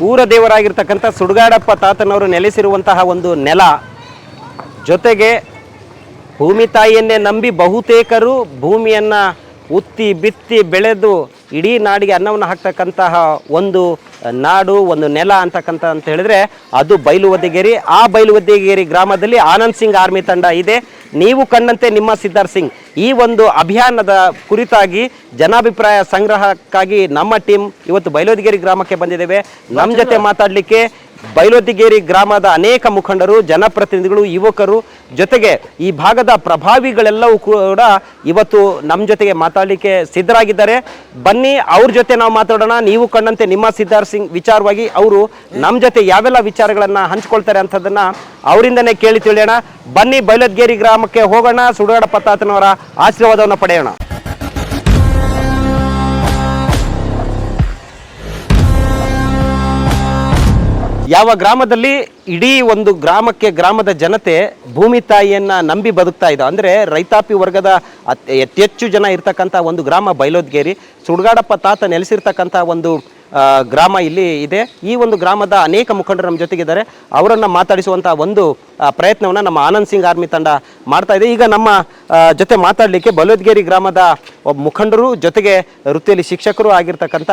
ಊರ ದೇವರಾಗಿರ್ತಕ್ಕಂಥ ಸುಡುಗಾಡಪ್ಪ ತಾತನವರು ನೆಲೆಸಿರುವಂತಹ ಒಂದು ನೆಲ, ಜೊತೆಗೆ ಭೂಮಿ ತಾಯಿಯನ್ನೇ ನಂಬಿ ಬಹುತೇಕರು ಭೂಮಿಯನ್ನು ಉತ್ತಿ ಬಿತ್ತಿ ಬೆಳೆದು ಇಡೀ ನಾಡಿಗೆ ಅನ್ನವನ್ನು ಹಾಕ್ತಕ್ಕಂತಹ ಒಂದು ನಾಡು, ಒಂದು ನೆಲ ಅಂತ ಹೇಳಿದ್ರೆ ಅದು ಬೈಲುವದ್ದೆಗೇರಿ. ಆ ಬೈಲುವದ್ದೆಗೇರಿ ಗ್ರಾಮದಲ್ಲಿ ಆನಂದ್ ಸಿಂಗ್ ಆರ್ಮಿ ತಂಡ ಇದೆ. ನೀವು ಕಂಡಂತೆ ನಿಮ್ಮ ಸಿದ್ಧಾರ್ಥ್ ಸಿಂಗ್ ಈ ಒಂದು ಅಭಿಯಾನದ ಕುರಿತಾಗಿ ಜನಾಭಿಪ್ರಾಯ ಸಂಗ್ರಹಕ್ಕಾಗಿ ನಮ್ಮ ಟೀಮ್ ಇವತ್ತು ಬೈಲುವದ್ದೆಗೇರಿ ಗ್ರಾಮಕ್ಕೆ ಬಂದಿದ್ದೇವೆ. ನಮ್ಮ ಜೊತೆ ಮಾತಾಡಲಿಕ್ಕೆ ಬೈಲುವದ್ದೆಗೇರಿ ಗ್ರಾಮದ ಅನೇಕ ಮುಖಂಡರು, ಜನಪ್ರತಿನಿಧಿಗಳು, ಯುವಕರು, ಜೊತೆಗೆ ಈ ಭಾಗದ ಪ್ರಭಾವಿಗಳೆಲ್ಲವೂ ಕೂಡ ಇವತ್ತು ನಮ್ಮ ಜೊತೆಗೆ ಮಾತಾಡಲಿಕ್ಕೆ ಸಿದ್ಧರಾಗಿದ್ದಾರೆ. ಬನ್ನಿ ಅವ್ರ ಜೊತೆ ನಾವು ಮಾತಾಡೋಣ. ನೀವು ಕಂಡಂತೆ ನಿಮ್ಮ ಸಿದ್ಧಾರ್ಥ್ ಸಿಂಗ್ ವಿಚಾರವಾಗಿ ಅವರು ನಮ್ಮ ಜೊತೆ ಯಾವೆಲ್ಲ ವಿಚಾರಗಳನ್ನು ಹಂಚ್ಕೊಳ್ತಾರೆ ಅಂಥದ್ದನ್ನು ಅವರಿಂದನೇ ಕೇಳಿ ತಿಳಿಯೋಣ. ಬನ್ನಿ ಬೈಲುವದ್ದೆಗೇರಿ ಗ್ರಾಮಕ್ಕೆ ಹೋಗೋಣ, ಸುಡುಗಾಡಪ್ಪ ತಾತನವರ ಆಶೀರ್ವಾದವನ್ನು ಪಡೆಯೋಣ. ಯಾವ ಗ್ರಾಮದಲ್ಲಿ ಇಡೀ ಒಂದು ಗ್ರಾಮದ ಜನತೆ ಭೂಮಿ ತಾಯಿಯನ್ನು ನಂಬಿ ಬದುಕ್ತಾ ಇದೆ, ಅಂದರೆ ರೈತಾಪಿ ವರ್ಗದ ಹೆಚ್ಚು ಜನ ಇರ್ತಕ್ಕಂಥ ಒಂದು ಗ್ರಾಮ ಬೈಲುವದ್ದೆಗೇರಿ. ಸುಡುಗಾಡಪ್ಪ ತಾತ ನೆಲೆಸಿರ್ತಕ್ಕಂಥ ಒಂದು ಗ್ರಾಮ ಇಲ್ಲಿ ಇದೆ. ಈ ಒಂದು ಗ್ರಾಮದ ಅನೇಕ ಮುಖಂಡರು ನಮ್ಮ ಜೊತೆಗಿದ್ದಾರೆ. ಅವರನ್ನು ಮಾತಾಡಿಸುವಂಥ ಒಂದು ಪ್ರಯತ್ನವನ್ನು ನಮ್ಮ ಆನಂದ್ ಸಿಂಗ್ ಆರ್ಮಿ ತಂಡ ಮಾಡ್ತಾ ಇದೆ. ಈಗ ನಮ್ಮ ಜೊತೆ ಮಾತಾಡಲಿಕ್ಕೆ ಬೈಲುವದ್ದೆಗೇರಿ ಗ್ರಾಮದ ಒಬ್ಬ ಮುಖಂಡರು, ಜೊತೆಗೆ ವೃತ್ತಿಯಲ್ಲಿ ಶಿಕ್ಷಕರು ಆಗಿರ್ತಕ್ಕಂಥ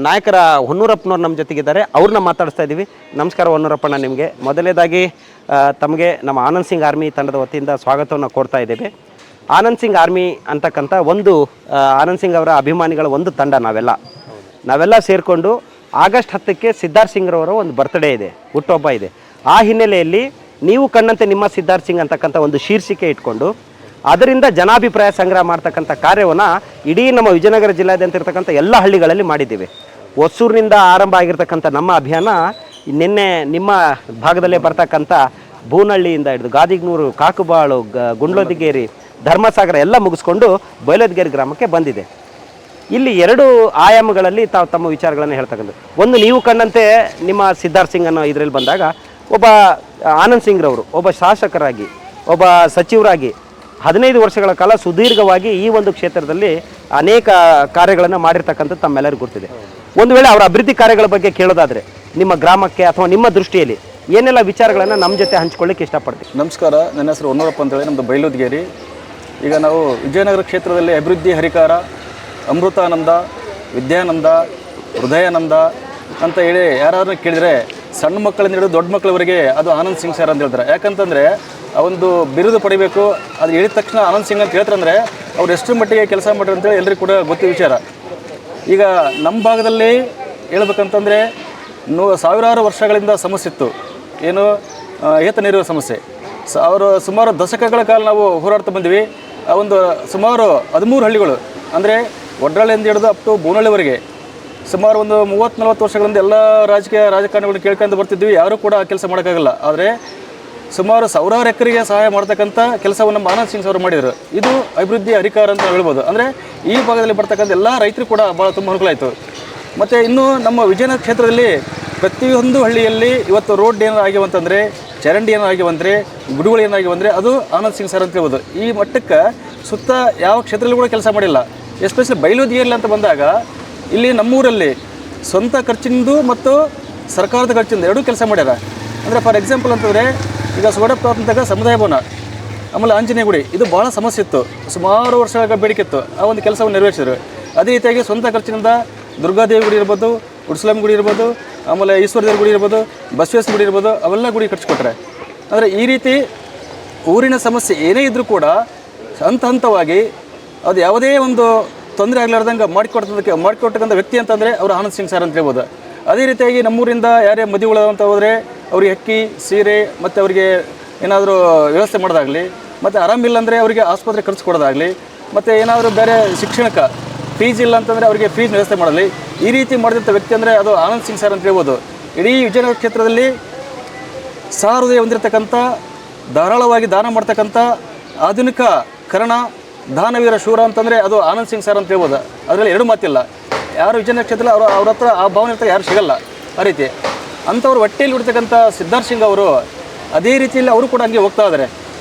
ನಾಯಕರ ಹೊನ್ನೂರಪ್ಪನವ್ರು ನಮ್ಮ ಜೊತೆಗಿದ್ದಾರೆ. ಅವ್ರನ್ನ ಮಾತಾಡಿಸ್ತಾ ಇದ್ದೀವಿ. ನಮಸ್ಕಾರ ಹೊನ್ನೂರಪ್ಪಣ್ಣ, ನಿಮಗೆ ಮೊದಲನೇದಾಗಿ ತಮಗೆ ನಮ್ಮ ಆನಂದ್ ಸಿಂಗ್ ಆರ್ಮಿ ತಂಡದ ವತಿಯಿಂದ ಸ್ವಾಗತವನ್ನು ಕೋರ್ತಾ ಇದ್ದೇವೆ. ಆನಂದ್ ಸಿಂಗ್ ಆರ್ಮಿ ಅಂತಕ್ಕಂಥ ಒಂದು ಆನಂದ್ ಸಿಂಗ್ ಅವರ ಅಭಿಮಾನಿಗಳ ಒಂದು ತಂಡ ನಾವೆಲ್ಲ ಸೇರಿಕೊಂಡು ಆಗಸ್ಟ್ 10ಕ್ಕೆ ಸಿದ್ಧಾರ್ಥ್ ಸಿಂಗ್ರವರ ಒಂದು ಬರ್ತ್ಡೇ ಇದೆ, ಹುಟ್ಟುಹಬ್ಬ ಇದೆ. ಆ ಹಿನ್ನೆಲೆಯಲ್ಲಿ ನೀವು ಕಂಡಂತೆ ನಿಮ್ಮ ಸಿದ್ಧಾರ್ಥ್ ಸಿಂಗ್ ಅಂತಕ್ಕಂಥ ಒಂದು ಶೀರ್ಷಿಕೆ ಇಟ್ಕೊಂಡು ಅದರಿಂದ ಜನಾಭಿಪ್ರಾಯ ಸಂಗ್ರಹ ಮಾಡ್ತಕ್ಕಂಥ ಕಾರ್ಯವನ್ನು ಇಡೀ ನಮ್ಮ ವಿಜಯನಗರ ಜಿಲ್ಲೆಯಾದ್ಯಂತ ಇರ್ತಕ್ಕಂಥ ಎಲ್ಲ ಹಳ್ಳಿಗಳಲ್ಲಿ ಮಾಡಿದ್ದೀವಿ. ಹೊಸೂರಿನಿಂದ ಆರಂಭ ಆಗಿರ್ತಕ್ಕಂಥ ನಮ್ಮ ಅಭಿಯಾನ ನಿನ್ನೆ ನಿಮ್ಮ ಭಾಗದಲ್ಲೇ ಬರ್ತಕ್ಕಂಥ ಬೂನಹಳ್ಳಿಯಿಂದ ಹಿಡಿದು ಗಾದಿಗ್ನೂರು, ಕಾಕುಬಾಳು, ಗುಂಡ್ಲುವದ್ದೆಗೇರಿ, ಧರ್ಮಸಾಗರ ಎಲ್ಲ ಮುಗಿಸ್ಕೊಂಡು ಬೈಲುವದ್ದೆಗೇರಿ ಗ್ರಾಮಕ್ಕೆ ಬಂದಿದೆ. ಇಲ್ಲಿ ಎರಡು ಆಯಾಮಗಳಲ್ಲಿ ತಾವು ತಮ್ಮ ವಿಚಾರಗಳನ್ನು ಹೇಳ್ತಕ್ಕಂಥದ್ದು. ಒಂದು, ನೀವು ಕಂಡಂತೆ ನಿಮ್ಮ ಸಿದ್ಧಾರ್ಥ್ ಸಿಂಗ್ ಅನ್ನೋ ಇದರಲ್ಲಿ ಬಂದಾಗ ಒಬ್ಬ ಆನಂದ್ ಸಿಂಗ್ರವರು ಒಬ್ಬ ಶಾಸಕರಾಗಿ, ಒಬ್ಬ ಸಚಿವರಾಗಿ 15 ವರ್ಷಗಳ ಕಾಲ ಸುದೀರ್ಘವಾಗಿ ಈ ಒಂದು ಕ್ಷೇತ್ರದಲ್ಲಿ ಅನೇಕ ಕಾರ್ಯಗಳನ್ನು ಮಾಡಿರ್ತಕ್ಕಂಥದ್ದು ತಮ್ಮೆಲ್ಲರಿಗೂ ಗೊತ್ತಿದೆ. ಒಂದು ವೇಳೆ ಅವರ ಅಭಿವೃದ್ಧಿ ಕಾರ್ಯಗಳ ಬಗ್ಗೆ ಕೇಳೋದಾದರೆ ನಿಮ್ಮ ಗ್ರಾಮಕ್ಕೆ ಅಥವಾ ನಿಮ್ಮ ದೃಷ್ಟಿಯಲ್ಲಿ ಏನೆಲ್ಲ ವಿಚಾರಗಳನ್ನು ನಮ್ಮ ಜೊತೆ ಹಂಚ್ಕೊಳ್ಳಿಕ್ಕೆ ಇಷ್ಟಪಡ್ತೀವಿ? ನಮಸ್ಕಾರ, ನನ್ನ ಹೆಸರು ಹೊನ್ನೂರಪ್ಪ ಅಂತೇಳಿ, ನಮ್ಮದು ಬೈಲುವದ್ದೆಗೇರಿ. ಈಗ ನಾವು ವಿಜಯನಗರ ಕ್ಷೇತ್ರದಲ್ಲಿ ಅಭಿವೃದ್ಧಿ ಹರಿಕಾರ, ಅಮೃತಾನಂದ, ವಿದ್ಯಾನಂದ, ಹೃದಯಾನಂದ ಅಂತ ಹೇಳಿ ಯಾರಾದ್ರೂ ಕೇಳಿದರೆ ಸಣ್ಣ ಮಕ್ಕಳಿಂದ ಹಿಡಿದು ದೊಡ್ಡ ಮಕ್ಕಳವರೆಗೆ ಅದು ಆನಂದ್ ಸಿಂಗ್ ಸರ್ ಅಂತ ಹೇಳ್ತಾರೆ. ಯಾಕಂತಂದರೆ ಆ ಒಂದು ಬಿರುದು ಪಡಿಬೇಕು, ಅದು ಹೇಳಿದ ತಕ್ಷಣ ಆನಂದ್ ಸಿಂಗ್ ಅಂತ ಹೇಳ್ತಾರೆ ಅಂದರೆ ಅವ್ರು ಎಷ್ಟು ಮಟ್ಟಿಗೆ ಕೆಲಸ ಮಾಡ್ತಾರೆ ಅಂತೇಳಿ ಎಲ್ಲರಿಗೂ ಕೂಡ ಗೊತ್ತಿದ್ದ ವಿಚಾರ. ಈಗ ನಮ್ಮ ಭಾಗದಲ್ಲಿ ಹೇಳ್ಬೇಕಂತಂದರೆ ಸಾವಿರಾರು ವರ್ಷಗಳಿಂದ ಸಮಸ್ಯೆ ಇತ್ತು, ಏನು ಏತ ನೀರಿನ ಸಮಸ್ಯೆ. ಅವರು ಸುಮಾರು ದಶಕಗಳ ಕಾಲ ನಾವು ಹೋರಾಡ್ತಾ ಬಂದ್ವಿ. ಆ ಒಂದು ಸುಮಾರು 13 ಹಳ್ಳಿಗಳು, ಅಂದರೆ ಒಡ್ರಳ್ಳಿಯಿಂದ ಹಿಡಿದು ಅಪ್ ಟು ಬೂನಹಳ್ಳಿವರೆಗೆ ಸುಮಾರು ಒಂದು 30-40 ವರ್ಷಗಳಿಂದ ಎಲ್ಲ ರಾಜಕಾರಣಿಗಳನ್ನ ಕೇಳ್ಕೊಂಡು ಬರ್ತಿದ್ವಿ. ಯಾರೂ ಕೂಡ ಆ ಕೆಲಸ ಮಾಡೋಕ್ಕಾಗಲ್ಲ. ಆದರೆ ಸುಮಾರು ಸಾವಿರಾರು ಎಕರೆಗೆ ಸಹಾಯ ಮಾಡ್ತಕ್ಕಂಥ ಕೆಲಸವನ್ನು ನಮ್ಮ ಆನಂದ್ ಸಿಂಗ್ ಅವರು ಮಾಡಿದರು. ಇದು ಅಭಿವೃದ್ಧಿ ಹರಿಕಾರ ಅಂತ ಹೇಳ್ಬೋದು. ಅಂದರೆ ಈ ಭಾಗದಲ್ಲಿ ಬರ್ತಕ್ಕಂಥ ಎಲ್ಲ ರೈತರು ಕೂಡ ಭಾಳ ತುಂಬ ಅನುಕೂಲ ಆಯಿತು. ಮತ್ತು ಇನ್ನು ನಮ್ಮ ವಿಜಯನಗರ ಕ್ಷೇತ್ರದಲ್ಲಿ ಪ್ರತಿಯೊಂದು ಹಳ್ಳಿಯಲ್ಲಿ ಇವತ್ತು ರೋಡ್ ಏನಾರು ಆಗಿವಂತಂದರೆ, ಚರಂಡಿ ಏನಾರು ಆಗಿವಂದರೆ, ಗುಡಿಗಳು ಏನಾಗಿವಂದರೆ ಅದು ಆನಂದ್ ಸಿಂಗ್ ಸರ್ ಅಂತ ಹೇಳ್ಬೋದು. ಈ ಮಟ್ಟಕ್ಕೆ ಸುತ್ತ ಯಾವ ಕ್ಷೇತ್ರದಲ್ಲೂ ಕೂಡ ಕೆಲಸ ಮಾಡಿಲ್ಲ. ಎಸ್ಪೆಷಲಿ ಬೈಲುವದ್ದೆಗೇರಿ ಅಂತ ಬಂದಾಗ ಇಲ್ಲಿ ನಮ್ಮೂರಲ್ಲಿ ಸ್ವಂತ ಖರ್ಚಿಂದು ಮತ್ತು ಸರ್ಕಾರದ ಖರ್ಚಿಂದ ಎರಡೂ ಕೆಲಸ ಮಾಡ್ಯಾರ. ಅಂದರೆ ಫಾರ್ ಎಕ್ಸಾಂಪಲ್ ಅಂತಂದರೆ ಈಗ ಸುಡುಗಾಡಪ್ಪ ಅಂತಾಗ ಸಮುದಾಯ ಭವನ, ಆಮೇಲೆ ಆಂಜನೇಯ ಗುಡಿ, ಇದು ಭಾಳ ಸಮಸ್ಯೆ ಇತ್ತು, ಸುಮಾರು ವರ್ಷಗಳ ಬೇಡಿಕೆ ಇತ್ತು. ಆ ಒಂದು ಕೆಲಸವನ್ನು ನೆರವೇರಿಸಿದರು. ಅದೇ ರೀತಿಯಾಗಿ ಸ್ವಂತ ಖರ್ಚಿನಿಂದ ದುರ್ಗಾದೇವಿ ಗುಡಿ ಇರ್ಬೋದು, ಉಡ್ಸ್ಲಂ ಗುಡಿ ಇರ್ಬೋದು, ಆಮೇಲೆ ಈಶ್ವರದೇವ್ರ ಗುಡಿ ಇರ್ಬೋದು, ಬಸವೇಶ್ವರ ಗುಡಿ ಇರ್ಬೋದು, ಅವೆಲ್ಲ ಗುಡಿ ಕಟ್ಸಿಕೊಟ್ರೆ. ಅಂದರೆ ಈ ರೀತಿ ಊರಿನ ಸಮಸ್ಯೆ ಏನೇ ಇದ್ದರೂ ಕೂಡ ಹಂತವಾಗಿ ಅದು ಯಾವುದೇ ಒಂದು ತೊಂದರೆ ಆಗಲಾರ್ದಂಗೆ ಮಾಡಿಕೊಡ್ತಕ್ಕಂಥ ವ್ಯಕ್ತಿ ಅಂತಂದರೆ ಅವರು ಆನಂದ್ ಸಿಂಗ್ ಸರ್ ಅಂತ ಹೇಳ್ಬೋದು. ಅದೇ ರೀತಿಯಾಗಿ ನಮ್ಮೂರಿಂದ ಯಾರೇ ಮದುವೆಗಳು ಅಂತ ಹೋದರೆ ಅವ್ರಿಗೆ ಅಕ್ಕಿ, ಸೀರೆ ಮತ್ತು ಅವರಿಗೆ ಏನಾದರೂ ವ್ಯವಸ್ಥೆ ಮಾಡೋದಾಗಲಿ, ಮತ್ತು ಆರಾಮಿಲ್ಲ ಅಂದರೆ ಅವರಿಗೆ ಆಸ್ಪತ್ರೆ ಖರ್ಚು ಕೊಡೋದಾಗಲಿ, ಮತ್ತು ಏನಾದರೂ ಬೇರೆ ಶಿಕ್ಷಣಕ್ಕೆ ಫೀಸ್ ಇಲ್ಲ ಅಂತಂದರೆ ಅವರಿಗೆ ಫೀಸ್ ವ್ಯವಸ್ಥೆ ಮಾಡಲಿ, ಈ ರೀತಿ ಮಾಡಿದಂಥ ವ್ಯಕ್ತಿ ಅಂದರೆ ಅದು ಆನಂದ್ ಸಿಂಗ್ ಸರ್ ಅಂತ ಹೇಳ್ಬೋದು. ಇಡೀ ವಿಜಯನಗರ ಕ್ಷೇತ್ರದಲ್ಲಿ ಸಹೃದಯ ಹೊಂದಿರತಕ್ಕಂಥ, ಧಾರಾಳವಾಗಿ ದಾನ ಮಾಡ್ತಕ್ಕಂಥ ಆಧುನಿಕ ಕರ್ಣ ದಾನವೀರ ಶೂರ ಅಂತಂದರೆ ಅದು ಆನಂದ್ ಸಿಂಗ್ ಸರ್ ಅಂತ ಹೇಳ್ಬೋದು. ಅದರಲ್ಲಿ ಎರಡು ಮಾತಿಲ್ಲ. ಯಾರು ವಿಜಯನಗರ ಕ್ಷೇತ್ರದಲ್ಲಿ ಅವ್ರ ಹತ್ರ ಆ ಭಾವನೆ ಇರ್ತಾರೆ, ಯಾರು ಸಿಗಲ್ಲ ಆ ರೀತಿ. ಅಂಥವ್ರು ಹೊಟ್ಟೆಯಲ್ಲಿ ಬಿಡ್ತಕ್ಕಂಥ ಸಿದ್ಧಾರ್ಥ್ ಸಿಂಗ್ ಅವರು ಅದೇ ರೀತಿಯಲ್ಲಿ ಅವರು ಕೂಡ ಹಂಗೆ ಹೋಗ್ತಾ ಇದ್ದಾರೆ.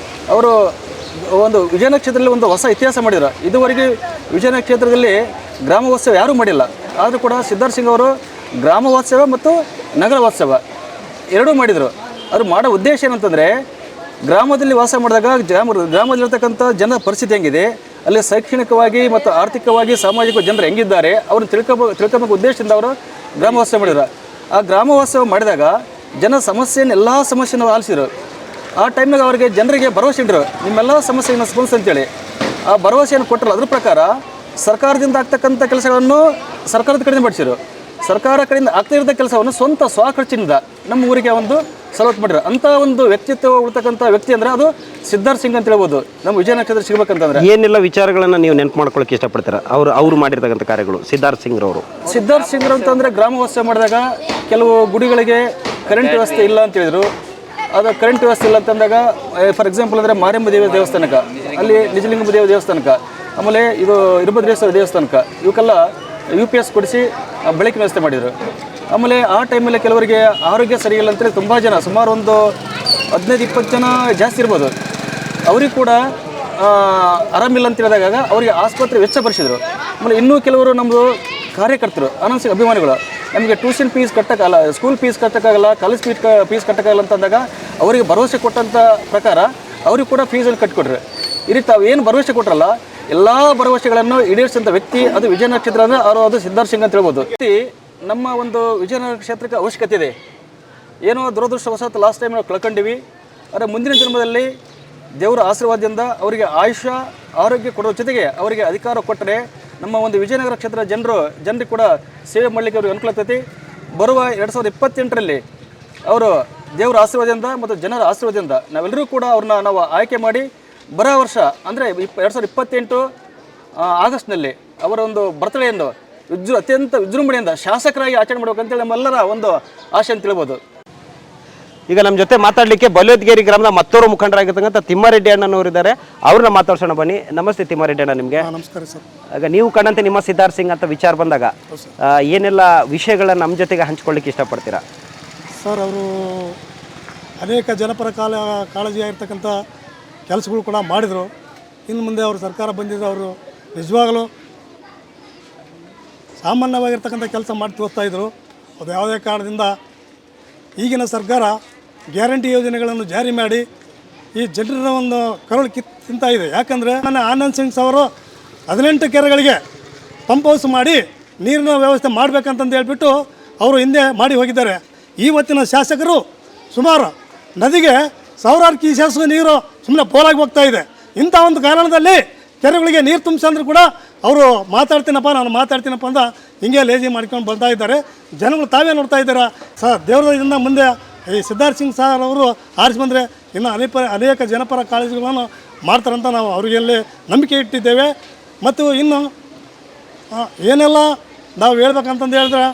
ಅವರು ಒಂದು ವಿಜಯನಗರ ಕ್ಷೇತ್ರದಲ್ಲಿ ಒಂದು ಹೊಸ ಇತಿಹಾಸ ಮಾಡಿದರು. ಇದುವರೆಗೆ ವಿಜಯನಗರ ಕ್ಷೇತ್ರದಲ್ಲಿ ಗ್ರಾಮ ವಾಸ್ತವ್ಯ ಯಾರೂ ಮಾಡಿಲ್ಲ. ಆದರೂ ಕೂಡ ಸಿದ್ಧಾರ್ಥ್ ಸಿಂಗ್ ಅವರು ಗ್ರಾಮ ವಾಸ್ತವ್ಯ ಮತ್ತು ನಗರ ವಾಸ್ತವ ಎರಡೂ ಮಾಡಿದರು. ಅವರು ಮಾಡೋ ಉದ್ದೇಶ ಏನಂತಂದರೆ, ಗ್ರಾಮದಲ್ಲಿ ವಾಸ ಮಾಡಿದಾಗ ಗ್ರಾಮದಲ್ಲಿರ್ತಕ್ಕಂಥ ಜನರ ಪರಿಸ್ಥಿತಿ ಹೆಂಗಿದೆ, ಅಲ್ಲಿ ಶೈಕ್ಷಣಿಕವಾಗಿ ಮತ್ತು ಆರ್ಥಿಕವಾಗಿ ಸಾಮಾಜಿಕ ಜನರು ಹೆಂಗಿದ್ದಾರೆ ಅವ್ರನ್ನ ತಿಳ್ಕೊಬೇಕು ಉದ್ದೇಶದಿಂದ ಅವರು ಗ್ರಾಮ ವಾಸ್ತವ ಮಾಡಿದ್ರು. ಆ ಗ್ರಾಮ ವಾಸ್ತವ ಮಾಡಿದಾಗ ಜನ ಎಲ್ಲ ಸಮಸ್ಯೆಯನ್ನು ಆಲಿಸಿದರು. ಆ ಟೈಮ್ನಾಗ ಅವರಿಗೆ ಜನರಿಗೆ ಭರವಸೆ ಇಟ್ಟರು, ನಿಮ್ಮೆಲ್ಲ ಸಮಸ್ಯೆಯನ್ನು ಸ್ಪಂದಿಸಿ ಅಂತೇಳಿ. ಆ ಭರವಸೆಯನ್ನು ಕೊಟ್ಟರು. ಅದ್ರ ಪ್ರಕಾರ ಸರ್ಕಾರದಿಂದ ಆಗ್ತಕ್ಕಂಥ ಕೆಲಸಗಳನ್ನು ಸರ್ಕಾರದ ಕಡೆಯಿಂದ ಮಾಡಿಸಿರು. ಸರ್ಕಾರ ಕಡೆಯಿಂದ ಆಗ್ತಾ ಇರೋ ಕೆಲಸವನ್ನು ಸ್ವಂತ ಸ್ವಖರ್ಚಿನಿಂದ ನಮ್ಮ ಊರಿಗೆ ಒಂದು ಸವಲತ್ತು ಮಾಡಿದ್ರು. ಅಂಥ ಒಂದು ವ್ಯಕ್ತಿತ್ವ ಉಳ್ತಕ್ಕಂಥ ವ್ಯಕ್ತಿ ಅಂದರೆ ಅದು ಸಿದ್ಧಾರ್ಥ ಸಿಂಗ್ ಅಂತ ಹೇಳ್ಬೋದು. ನಮ್ಮ ವಿಜಯನಗರ ಕ್ಷೇತ್ರ ಸಿಗಬೇಕಂತಂದ್ರೆ ಏನೆಲ್ಲ ವಿಚಾರಗಳನ್ನು ನೀವು ನೆನಪು ಮಾಡ್ಕೊಳ್ಳೋಕೆ ಇಷ್ಟಪಡ್ತೀರಾ? ಅವರು ಮಾಡಿರ್ತಕ್ಕಂಥ ಕಾರ್ಯಗಳು ಸಿದ್ಧಾರ್ಥ ಸಿಂಗ್ ಅಂತಂದರೆ ಗ್ರಾಮ ವಾಸ್ತವ ಮಾಡಿದಾಗ ಕೆಲವು ಗುಡಿಗಳಿಗೆ ಕರೆಂಟ್ ವ್ಯವಸ್ಥೆ ಇಲ್ಲ ಅಂತ ಹೇಳಿದರು. ಅದು ಕರೆಂಟ್ ವ್ಯವಸ್ಥೆ ಇಲ್ಲ ಅಂತಂದಾಗ ಫಾರ್ ಎಕ್ಸಾಂಪಲ್ ಅಂದರೆ ಮಾರಿಯಮ್ಮ ದೇವಿ ದೇವಸ್ಥಾನಕ್ಕೆ, ಅಲ್ಲಿ ನಿಜಲಿಂಗ ದೇವ ದೇವಸ್ಥಾನಕ್ಕೆ, ಆಮೇಲೆ ಇದು ಇರುಭದ್ರೇಶ್ವರ ದೇವಸ್ಥಾನಕ್ಕೆ, ಇವಕ್ಕೆಲ್ಲ UPS ಕೊಡಿಸಿ ಬೆಳಕಿನ ವ್ಯವಸ್ಥೆ ಮಾಡಿದರು. ಆಮೇಲೆ ಆ ಟೈಮಲ್ಲಿ ಕೆಲವರಿಗೆ ಆರೋಗ್ಯ ಸರಿಯಿಲ್ಲ ಅಂತೇಳಿ ತುಂಬ ಜನ, ಸುಮಾರು ಒಂದು 15-20 ಜನ ಜಾಸ್ತಿ ಇರ್ಬೋದು, ಅವ್ರಿಗೆ ಕೂಡ ಆರಾಮಿಲ್ಲ ಅಂತ ಹೇಳಿದಾಗ ಅವರಿಗೆ ಆಸ್ಪತ್ರೆ ವೆಚ್ಚ ಭರಿಸಿದರು. ಆಮೇಲೆ ಇನ್ನೂ ಕೆಲವರು ನಮ್ಮದು ಕಾರ್ಯಕರ್ತರು, ಆನಂದ್ ಅಭಿಮಾನಿಗಳು, ನಮಗೆ ಟ್ಯೂಷನ್ ಫೀಸ್ ಕಟ್ಟೋಕ್ಕಾಗಲ್ಲ, ಸ್ಕೂಲ್ ಫೀಸ್ ಕಟ್ಟೋಕ್ಕಾಗಲ್ಲ, ಕಾಲೇಜ್ ಫೀಸ್ ಕಟ್ಟೋಕ್ಕಾಗಲ್ಲ ಅಂತಂದಾಗ ಅವರಿಗೆ ಭರವಸೆ ಕೊಟ್ಟಂಥ ಪ್ರಕಾರ ಅವ್ರಿಗೆ ಕೂಡ ಫೀಸನ್ನು ಕಟ್ಟಿಕೊಟ್ರು. ಈ ರೀತಿ ತಾವು ಏನು ಭರವಸೆ ಕೊಟ್ಟರಲ್ಲ, ಎಲ್ಲ ಭರವಸೆಗಳನ್ನು ಈಡೇರಿಸಿದಂಥ ವ್ಯಕ್ತಿ ಅದು ವಿಜಯನಗರ ಕ್ಷೇತ್ರ ಅಂದರೆ ಅದು ಸಿದ್ಧಾರ್ಥ ಸಿಂಗ್ ಅಂತ ಹೇಳ್ಬೋದು. ನಮ್ಮ ಒಂದು ವಿಜಯನಗರ ಕ್ಷೇತ್ರಕ್ಕೆ ಅವಶ್ಯಕತೆ ಇದೆ. ಏನೋ ದುರದೃಷ್ಟವಶಾತ್ ಲಾಸ್ಟ್ ಟೈಮ್ ನಾವು ಕಳ್ಕೊಂಡಿವಿ. ಆದರೆ ಮುಂದಿನ ಜನ್ಮದಲ್ಲಿ ದೇವರ ಆಶೀರ್ವಾದದಿಂದ ಅವರಿಗೆ ಆಯುಷ್ಯ ಆರೋಗ್ಯ ಕೊಡೋ ಜೊತೆಗೆ ಅವರಿಗೆ ಅಧಿಕಾರ ಕೊಟ್ಟರೆ ನಮ್ಮ ಒಂದು ವಿಜಯನಗರ ಕ್ಷೇತ್ರದ ಜನರಿಗೆ ಕೂಡ ಸೇವೆ ಮಾಡಲಿಕ್ಕೆ ಅವ್ರಿಗೆ ಅನುಕೂಲ ಆಗ್ತೈತಿ. ಬರುವ 2028ರಲ್ಲಿ ಅವರು ದೇವರ ಆಶೀರ್ವಾದದಿಂದ ಮತ್ತು ಜನರ ಆಶೀರ್ವಾದದಿಂದ ನಾವೆಲ್ಲರೂ ಕೂಡ ಅವ್ರನ್ನ ನಾವು ಆಯ್ಕೆ ಮಾಡಿ ಬರೋ ವರ್ಷ ಅಂದರೆ 2028 ಆಗಸ್ಟ್ನಲ್ಲಿ ಅವರ ಒಂದು ಬರ್ತಡೆಯನ್ನು ಅತ್ಯಂತ ವಿಜೃಂಭಣೆಯಿಂದ ಶಾಸಕರಾಗಿ ಆಚರಣೆ ಮಾಡಬೇಕಂತೇಳಿ ನಮ್ಮೆಲ್ಲರ ಒಂದು ಆಶೆ ಅಂತ ಹೇಳ್ಬೋದು. ಈಗ ನಮ್ಮ ಜೊತೆ ಮಾತಾಡಲಿಕ್ಕೆ ಬೈಲಹೊತ್ಗೇರಿ ಗ್ರಾಮದ ಮತ್ತೋರ್ವ ಮುಖಂಡರಾಗಿರ್ತಕ್ಕಂಥ ತಿಮ್ಮಾರೆಡ್ಡಿ ಅಣ್ಣನವರಿದ್ದಾರೆ. ಅವ್ರನ್ನ ಮಾತಾಡ್ಸೋಣ ಬನ್ನಿ. ನಮಸ್ತೆ ತಿಮ್ಮಾರೆಡ್ಡಿ ಅಣ್ಣ, ನಿಮಗೆ ನಮಸ್ಕಾರ ಸರ್. ಆಗ ನೀವು ಕಂಡಂತೆ ನಿಮ್ಮ ಸಿದ್ಧಾರ್ಥ ಸಿಂಗ್ ಅಂತ ವಿಚಾರ ಬಂದಾಗ ಏನೆಲ್ಲ ವಿಷಯಗಳನ್ನ ನಮ್ಮ ಜೊತೆಗೆ ಹಂಚ್ಕೊಳ್ಳಿಕ್ಕೆ ಇಷ್ಟಪಡ್ತೀರಾ? ಸರ್, ಅವರು ಅನೇಕ ಜನಪರ ಕಾಳಜಿಯಾಗಿರ್ತಕ್ಕಂಥ ಕೆಲಸಗಳು ಕೂಡ ಮಾಡಿದರು. ಇನ್ನು ಮುಂದೆ ಅವರು ಸರ್ಕಾರ ಬಂದಿದ್ದರೆ ಅವರು ನಿಜವಾಗಲೂ ಸಾಮಾನ್ಯವಾಗಿರ್ತಕ್ಕಂಥ ಕೆಲಸ ಮಾಡಿ ತೋರಿಸ್ತಾಯಿದ್ರು. ಅದು ಯಾವುದೇ ಕಾರಣದಿಂದ ಈಗಿನ ಸರ್ಕಾರ ಗ್ಯಾರಂಟಿ ಯೋಜನೆಗಳನ್ನು ಜಾರಿ ಮಾಡಿ ಈ ಜನರ ಒಂದು ಕರುಳು ತಿಂತಾ ಇದೆ. ಯಾಕಂದರೆ ಆನಂದ್ ಸಿಂಗ್ ಅವರು 18 ಕೆರೆಗಳಿಗೆ ಪಂಪ್ ಹೌಸ್ ಮಾಡಿ ನೀರಿನ ವ್ಯವಸ್ಥೆ ಮಾಡಬೇಕಂತಂದು ಹೇಳ್ಬಿಟ್ಟು ಅವರು ಹಿಂದೆ ಮಾಡಿ ಹೋಗಿದ್ದಾರೆ. ಇವತ್ತಿನ ಶಾಸಕರು ಸುಮಾರು ನದಿಗೆ ಸಾವಿರಾರು ಕ್ಯೂಸೆಕ್ಸ್ ನೀರು ಸುಮ್ಮನೆ ಪೋಲಾಗಿ ಹೋಗ್ತಾ ಇದೆ. ಇಂಥ ಒಂದು ಕಾರಣದಲ್ಲಿ ಕೆರೆಗಳಿಗೆ ನೀರು ತುಂಬಿಸಂದ್ರೂ ಕೂಡ ಅವರು ನಾನು ಮಾತಾಡ್ತೀನಪ್ಪ ಅಂತ ಹಿಂಗೆ ಲೇಜಿ ಮಾಡ್ಕೊಂಡು ಬರ್ತಾ ಇದ್ದಾರೆ. ಜನಗಳು ತಾವೇ ನೋಡ್ತಾ ಇದ್ದಾರೆ. ದೇವರದಿಂದ ಮುಂದೆ ಈ ಸಿದ್ಧಾರ್ಥ ಸಿಂಗ್ ಸರ್ ಅವರು ಆರಿಸಿ ಬಂದರೆ ಇನ್ನು ಅನೇಕ ಜನಪರ ಕಾಳಜಿಗಳನ್ನು ಮಾಡ್ತಾರಂತ ನಾವು ಅವರಿಗೆಲ್ಲಿ ನಂಬಿಕೆ ಇಟ್ಟಿದ್ದೇವೆ. ಮತ್ತು ಇನ್ನು ಏನೆಲ್ಲ ನಾವು ಹೇಳ್ಬೇಕಂತಂದು ಹೇಳಿದ್ರೆ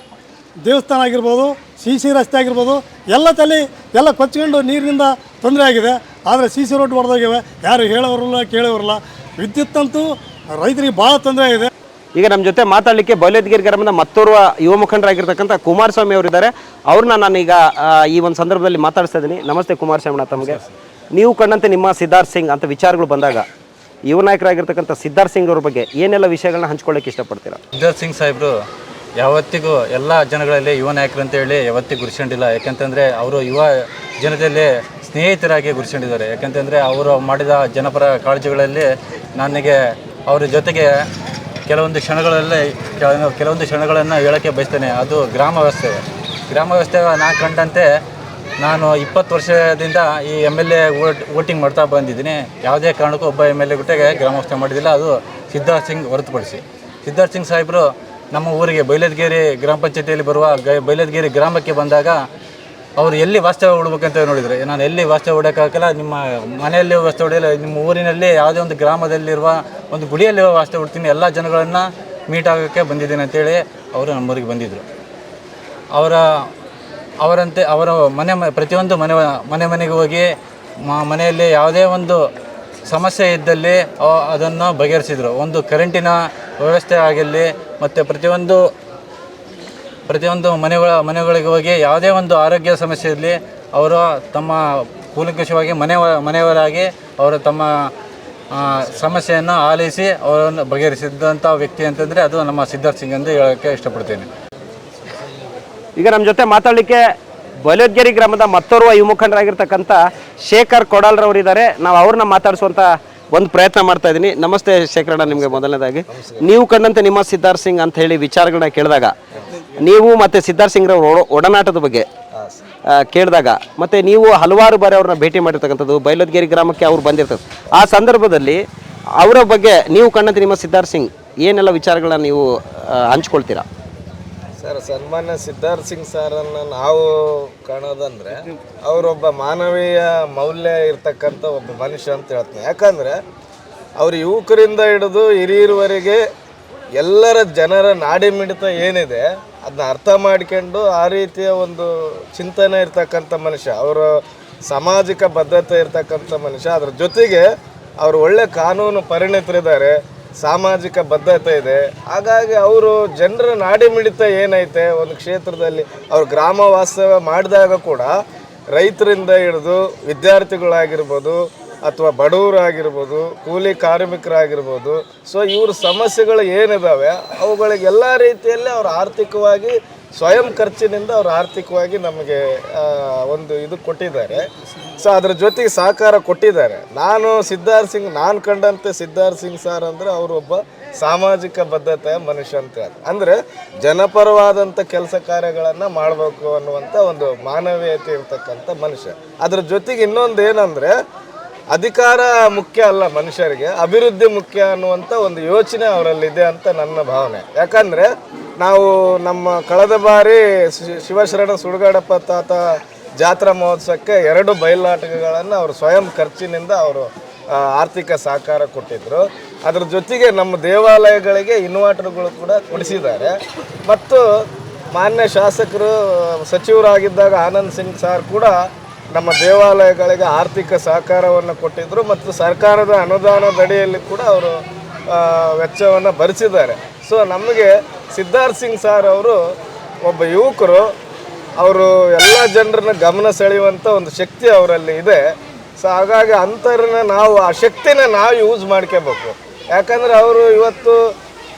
ದೇವಸ್ಥಾನ ಆಗಿರ್ಬೋದು, CC ರಸ್ತೆ ಆಗಿರ್ಬೋದು, ಎಲ್ಲ ಕೊಚ್ಕೊಂಡು ನೀರಿನಿಂದ ತೊಂದರೆ ಆಗಿದೆ. ಆದರೆ CC ರೋಡ್ ಹೊಡೆದೋಗಿವೆ, ಯಾರು ಹೇಳೋರಲ್ಲ ಕೇಳೋರಲ್ಲ. ವಿದ್ಯುತ್ ಅಂತೂ ರೈತರಿಗೆ ಭಾಳ ತೊಂದರೆ ಆಗಿದೆ. ಈಗ ನಮ್ಮ ಜೊತೆ ಮಾತಾಡಲಿಕ್ಕೆ ಬೈಲಹೊತ್ಗೇರಿ ಗ್ರಾಮದ ಮತ್ತೋರ್ವ ಯುವ ಮುಖಂಡರಾಗಿರ್ತಕ್ಕಂಥ ಕುಮಾರಸ್ವಾಮಿ ಅವರಿದ್ದಾರೆ. ಅವ್ರನ್ನ ನಾನೀಗ ಈ ಒಂದು ಸಂದರ್ಭದಲ್ಲಿ ಮಾತಾಡ್ತಾ ಇದ್ದೀನಿ. ನಮಸ್ತೆ ಕುಮಾರಸ್ವಾಮಿ, ತಮಗೆ ನೀವು ಕಂಡಂತೆ ನಿಮ್ಮ ಸಿದ್ಧಾರ್ಥ ಸಿಂಗ್ ಅಂತ ವಿಚಾರಗಳು ಬಂದಾಗ ಯುವ ನಾಯಕರಾಗಿರ್ತಕ್ಕಂಥ ಸಿದ್ಧಾರ್ಥ ಸಿಂಗ್ ಅವ್ರ ಬಗ್ಗೆ ಏನೆಲ್ಲ ವಿಷಯಗಳನ್ನ ಹಂಚ್ಕೊಳ್ಳೋಕೆ ಇಷ್ಟಪಡ್ತೀರಾ? ಸಿದ್ಧಾರ್ಥ ಸಿಂಗ್ ಸಾಹೇಬರು ಯಾವತ್ತಿಗೂ ಎಲ್ಲ ಜನಗಳಲ್ಲಿ ಯುವ ನಾಯಕರು ಅಂತೇಳಿ ಯಾವತ್ತಿಗೂ ಗುರುತಿಸಿಕೊಂಡಿಲ್ಲ. ಯಾಕಂತಂದರೆ ಅವರು ಯುವ ಜನತೆಯಲ್ಲಿ ಸ್ನೇಹಿತರಾಗಿ ಗುರುತಿಸಿಕೊಂಡಿದ್ದಾರೆ. ಯಾಕಂತಂದರೆ ಅವರು ಮಾಡಿದ ಜನಪರ ಕಾಳಜಿಗಳಲ್ಲಿ ನನಗೆ ಅವರ ಜೊತೆಗೆ ಕೆಲವೊಂದು ಕ್ಷಣಗಳನ್ನು ಹೇಳೋಕ್ಕೆ ಬಯಸ್ತೇನೆ. ಅದು ಗ್ರಾಮ ವ್ಯವಸ್ಥೆ ನಾನು ಕಂಡಂತೆ ನಾನು 20 ವರ್ಷದಿಂದ ಈ MLA ವೋಟಿಂಗ್ ಮಾಡ್ತಾ ಬಂದಿದ್ದೀನಿ. ಯಾವುದೇ ಕಾರಣಕ್ಕೂ ಒಬ್ಬ MLA ಗುಟ್ಟೆಗೆ ಗ್ರಾಮ ವ್ಯವಸ್ಥೆ ಮಾಡಿದ್ದಿಲ್ಲ, ಅದು ಸಿದ್ಧಾರ್ಥ ಸಿಂಗ್ ಹೊರತುಪಡಿಸಿ. ಸಿದ್ಧಾರ್ಥ ಸಿಂಗ್ ಸಾಹೇಬರು ನಮ್ಮ ಊರಿಗೆ ಬೈಲಹೊತ್ಗೇರಿ ಗ್ರಾಮ ಪಂಚಾಯತಿಯಲ್ಲಿ ಬರುವ ಬೈಲಹೊತ್ಗೇರಿ ಗ್ರಾಮಕ್ಕೆ ಬಂದಾಗ ಅವರು ಎಲ್ಲಿ ವಾಸ್ತವ್ಯ ಹೂಡಬೇಕಂತ ನೋಡಿದರೆ, ನಾನು ಎಲ್ಲಿ ವಾಸ್ತವ್ಯ ಹೂಡೋಕ್ಕಾಗಲ್ಲ, ನಿಮ್ಮ ಮನೆಯಲ್ಲಿ ವಾಸ್ತವ್ಯ ಹೊಡೆಯಲ್ಲ, ನಿಮ್ಮ ಊರಿನಲ್ಲಿ ಯಾವುದೇ ಒಂದು ಗ್ರಾಮದಲ್ಲಿರುವ ಒಂದು ಗುಡಿಯಲ್ಲಿ ವಾಸ್ತವ್ಯ ಹುಡ್ತೀನಿ, ಎಲ್ಲ ಜನಗಳನ್ನು ಮೀಟ್ ಆಗೋಕ್ಕೆ ಬಂದಿದ್ದೀನಿ ಅಂತೇಳಿ ಅವರು ನಮ್ಮೂರಿಗೆ ಬಂದಿದ್ದರು. ಅವರ ಪ್ರತಿಯೊಂದು ಮನೆಗೆ ಹೋಗಿ ಮನೆಯಲ್ಲಿ ಯಾವುದೇ ಒಂದು ಸಮಸ್ಯೆ ಇದ್ದಲ್ಲಿ ಅದನ್ನು ಬಗೆಹರಿಸಿದರು. ಒಂದು ಕರೆಂಟಿನ ವ್ಯವಸ್ಥೆ ಆಗಿರಲಿ, ಮತ್ತು ಪ್ರತಿಯೊಂದು ಮನೆಗಳಿಗೆ ಹೋಗಿ ಯಾವುದೇ ಒಂದು ಆರೋಗ್ಯ ಸಮಸ್ಯೆ ಇರಲಿ, ಅವರು ತಮ್ಮ ಕೂಲಂಕಷವಾಗಿ ಮನೆಯವರಾಗಿ ಅವರು ತಮ್ಮ ಸಮಸ್ಯೆಯನ್ನು ಆಲಿಸಿ ಅವರನ್ನು ಬಗೆಹರಿಸಿದಂಥ ವ್ಯಕ್ತಿ ಅಂತಂದರೆ ಅದು ನಮ್ಮ ಸಿದ್ಧಾರ್ಥ ಸಿಂಗ್ ಎಂದು ಹೇಳೋಕ್ಕೆ ಇಷ್ಟಪಡ್ತೇನೆ. ಈಗ ನಮ್ಮ ಜೊತೆ ಮಾತಾಡಲಿಕ್ಕೆ ಬೈಲೊದ್ಗೇರಿ ಗ್ರಾಮದ ಮತ್ತೋರ್ವ ಯುವ ಮುಖಂಡರಾಗಿರ್ತಕ್ಕಂಥ ಶೇಖರ್ ಕೊಡಾಲ್ರವರಿದ್ದಾರೆ. ನಾವು ಅವ್ರನ್ನ ಮಾತಾಡಿಸುವಂಥ ಒಂದು ಪ್ರಯತ್ನ ಮಾಡ್ತಾ ಇದ್ದೀನಿ. ನಮಸ್ತೆ ಶೇಖರಣ್ಣ, ನಿಮಗೆ ಮೊದಲನೇದಾಗಿ ನೀವು ಕಂಡಂತೆ ನಿಮ್ಮ ಸಿದ್ಧಾರ್ಥ್ ಸಿಂಗ್ ಅಂತ ಹೇಳಿ ವಿಚಾರಗಳನ್ನ ಕೇಳಿದಾಗ, ನೀವು ಮತ್ತು ಸಿದ್ಧಾರ್ಥ್ ಸಿಂಗ್ರವ್ರ ಒಡನಾಟದ ಬಗ್ಗೆ ಕೇಳಿದಾಗ, ಮತ್ತು ನೀವು ಹಲವಾರು ಬಾರಿ ಅವ್ರನ್ನ ಭೇಟಿ ಮಾಡಿರ್ತಕ್ಕಂಥದ್ದು, ಬೈಲೊದ್ಗೇರಿ ಗ್ರಾಮಕ್ಕೆ ಅವ್ರು ಬಂದಿರ್ತದ್ದು, ಆ ಸಂದರ್ಭದಲ್ಲಿ ಅವರ ಬಗ್ಗೆ ನೀವು ಕಂಡಂತೆ ನಿಮ್ಮ ಸಿದ್ಧಾರ್ಥ್ ಸಿಂಗ್ ಏನೆಲ್ಲ ವಿಚಾರಗಳನ್ನ ನೀವು ಹಂಚ್ಕೊಳ್ತೀರಾ? ಸರ್, ಸನ್ಮಾನ್ಯ ಸಿದ್ಧಾರ್ಥ್ ಸಿಂಗ್ ಸಾರನ್ನು ನಾವು ಕಾಣೋದಂದರೆ ಅವರೊಬ್ಬ ಮಾನವೀಯ ಮೌಲ್ಯ ಇರ್ತಕ್ಕಂಥ ಒಬ್ಬ ಮನುಷ್ಯ ಅಂತ ಹೇಳ್ತೀನಿ. ಯಾಕಂದರೆ ಅವರು ಯುವಕರಿಂದ ಹಿಡಿದು ಹಿರಿಯರವರೆಗೆ ಎಲ್ಲರ ಜನರ ನಾಡಿ ಮಿಡಿತ ಏನಿದೆ ಅದನ್ನ ಅರ್ಥ ಮಾಡ್ಕೊಂಡು ಆ ರೀತಿಯ ಒಂದು ಚಿಂತನೆ ಇರ್ತಕ್ಕಂಥ ಮನುಷ್ಯ, ಅವರು ಸಾಮಾಜಿಕ ಬದ್ಧತೆ ಇರ್ತಕ್ಕಂಥ ಮನುಷ್ಯ. ಅದ್ರ ಜೊತೆಗೆ ಅವರು ಒಳ್ಳೆ ಕಾನೂನು ಪರಿಣಿತರಿದ್ದಾರೆ, ಸಾಮಾಜಿಕ ಬದ್ಧತೆ ಇದೆ. ಹಾಗಾಗಿ ಅವರು ಜನರ ನಾಡಿ ಮಿಡಿತ ಏನೈತೆ ಒಂದು ಕ್ಷೇತ್ರದಲ್ಲಿ, ಅವರು ಗ್ರಾಮ ವಾಸ್ತವ್ಯ ಮಾಡಿದಾಗ ಕೂಡ ರೈತರಿಂದ ಹಿಡಿದು ವಿದ್ಯಾರ್ಥಿಗಳಾಗಿರ್ಬೋದು ಅಥವಾ ಬಡವರಾಗಿರ್ಬೋದು, ಕೂಲಿ ಕಾರ್ಮಿಕರಾಗಿರ್ಬೋದು, ಸೊ ಇವ್ರ ಸಮಸ್ಯೆಗಳು ಏನಿದ್ದಾವೆ ಅವುಗಳಿಗೆ ಎಲ್ಲ ರೀತಿಯಲ್ಲಿ ಅವರು ಆರ್ಥಿಕವಾಗಿ ಸ್ವಯಂ ಖರ್ಚಿನಿಂದ ಅವರು ಆರ್ಥಿಕವಾಗಿ ನಮಗೆ ಒಂದು ಇದು ಕೊಟ್ಟಿದ್ದಾರೆ. ಸೊ ಅದ್ರ ಜೊತೆಗೆ ಸಹಕಾರ ಕೊಟ್ಟಿದ್ದಾರೆ. ನಾನು ಕಂಡಂತೆ ಸಿದ್ಧಾರ್ಥ್ ಸಿಂಗ್ ಸರ್ ಅಂದರೆ ಅವರು ಒಬ್ಬ ಸಾಮಾಜಿಕ ಬದ್ಧತೆಯ ಮನುಷ್ಯ ಅಂತ ಹೇಳಿ, ಅಂದರೆ ಜನಪರವಾದಂಥ ಕೆಲಸ ಕಾರ್ಯಗಳನ್ನು ಮಾಡಬೇಕು ಅನ್ನುವಂಥ ಒಂದು ಮಾನವೀಯತೆ ಇರ್ತಕ್ಕಂಥ ಮನುಷ್ಯ. ಅದ್ರ ಜೊತೆಗೆ ಇನ್ನೊಂದು ಏನಂದರೆ, ಅಧಿಕಾರ ಮುಖ್ಯ ಅಲ್ಲ ಮನುಷ್ಯರಿಗೆ, ಅಭಿವೃದ್ಧಿ ಮುಖ್ಯ ಅನ್ನುವಂಥ ಒಂದು ಯೋಚನೆ ಅವರಲ್ಲಿದೆ ಅಂತ ನನ್ನ ಭಾವನೆ. ಯಾಕಂದರೆ ನಾವು ನಮ್ಮ ಕಳೆದ ಬಾರಿ ಶಿವಶರಣ ಸುಡುಗಾಡಪ್ಪ ತಾತ ಜಾತ್ರಾ ಮಹೋತ್ಸವಕ್ಕೆ 2 ಬಯಲಾಟಗಳನ್ನು ಅವರು ಸ್ವಯಂ ಖರ್ಚಿನಿಂದ ಅವರು ಆರ್ಥಿಕ ಸಹಕಾರ ಕೊಟ್ಟಿದ್ದರು. ಅದ್ರ ಜೊತೆಗೆ ನಮ್ಮ ದೇವಾಲಯಗಳಿಗೆ ಇನ್ವರ್ಟರ್ಗಳು ಕೂಡ ಕೊಡಿಸಿದ್ದಾರೆ. ಮತ್ತು ಮಾನ್ಯ ಶಾಸಕರು ಸಚಿವರಾಗಿದ್ದಾಗ ಆನಂದ್ ಸಿಂಗ್ ಸಾರ್ ಕೂಡ ನಮ್ಮ ದೇವಾಲಯಗಳಿಗೆ ಆರ್ಥಿಕ ಸಹಕಾರವನ್ನು ಕೊಟ್ಟಿದ್ದರು ಮತ್ತು ಸರ್ಕಾರದ ಅನುದಾನದಡಿಯಲ್ಲಿ ಕೂಡ ಅವರು ವೆಚ್ಚವನ್ನು ಭರಿಸಿದ್ದಾರೆ. ಸೊ ನಮಗೆ ಸಿದ್ಧಾರ್ಥ್ ಸಿಂಗ್ ಸಾರ್ ಅವರು ಒಬ್ಬ ಯುವಕರು, ಅವರು ಎಲ್ಲ ಜನರನ್ನ ಗಮನ ಸೆಳೆಯುವಂಥ ಒಂದು ಶಕ್ತಿ ಅವರಲ್ಲಿ ಇದೆ. ಸೊ ಹಾಗಾಗಿ ಅಂಥವ್ರನ್ನ ನಾವು ಆ ಶಕ್ತಿನ ನಾವು ಯೂಸ್ ಮಾಡ್ಕೋಬೇಕು. ಯಾಕಂದರೆ ಅವರು ಇವತ್ತು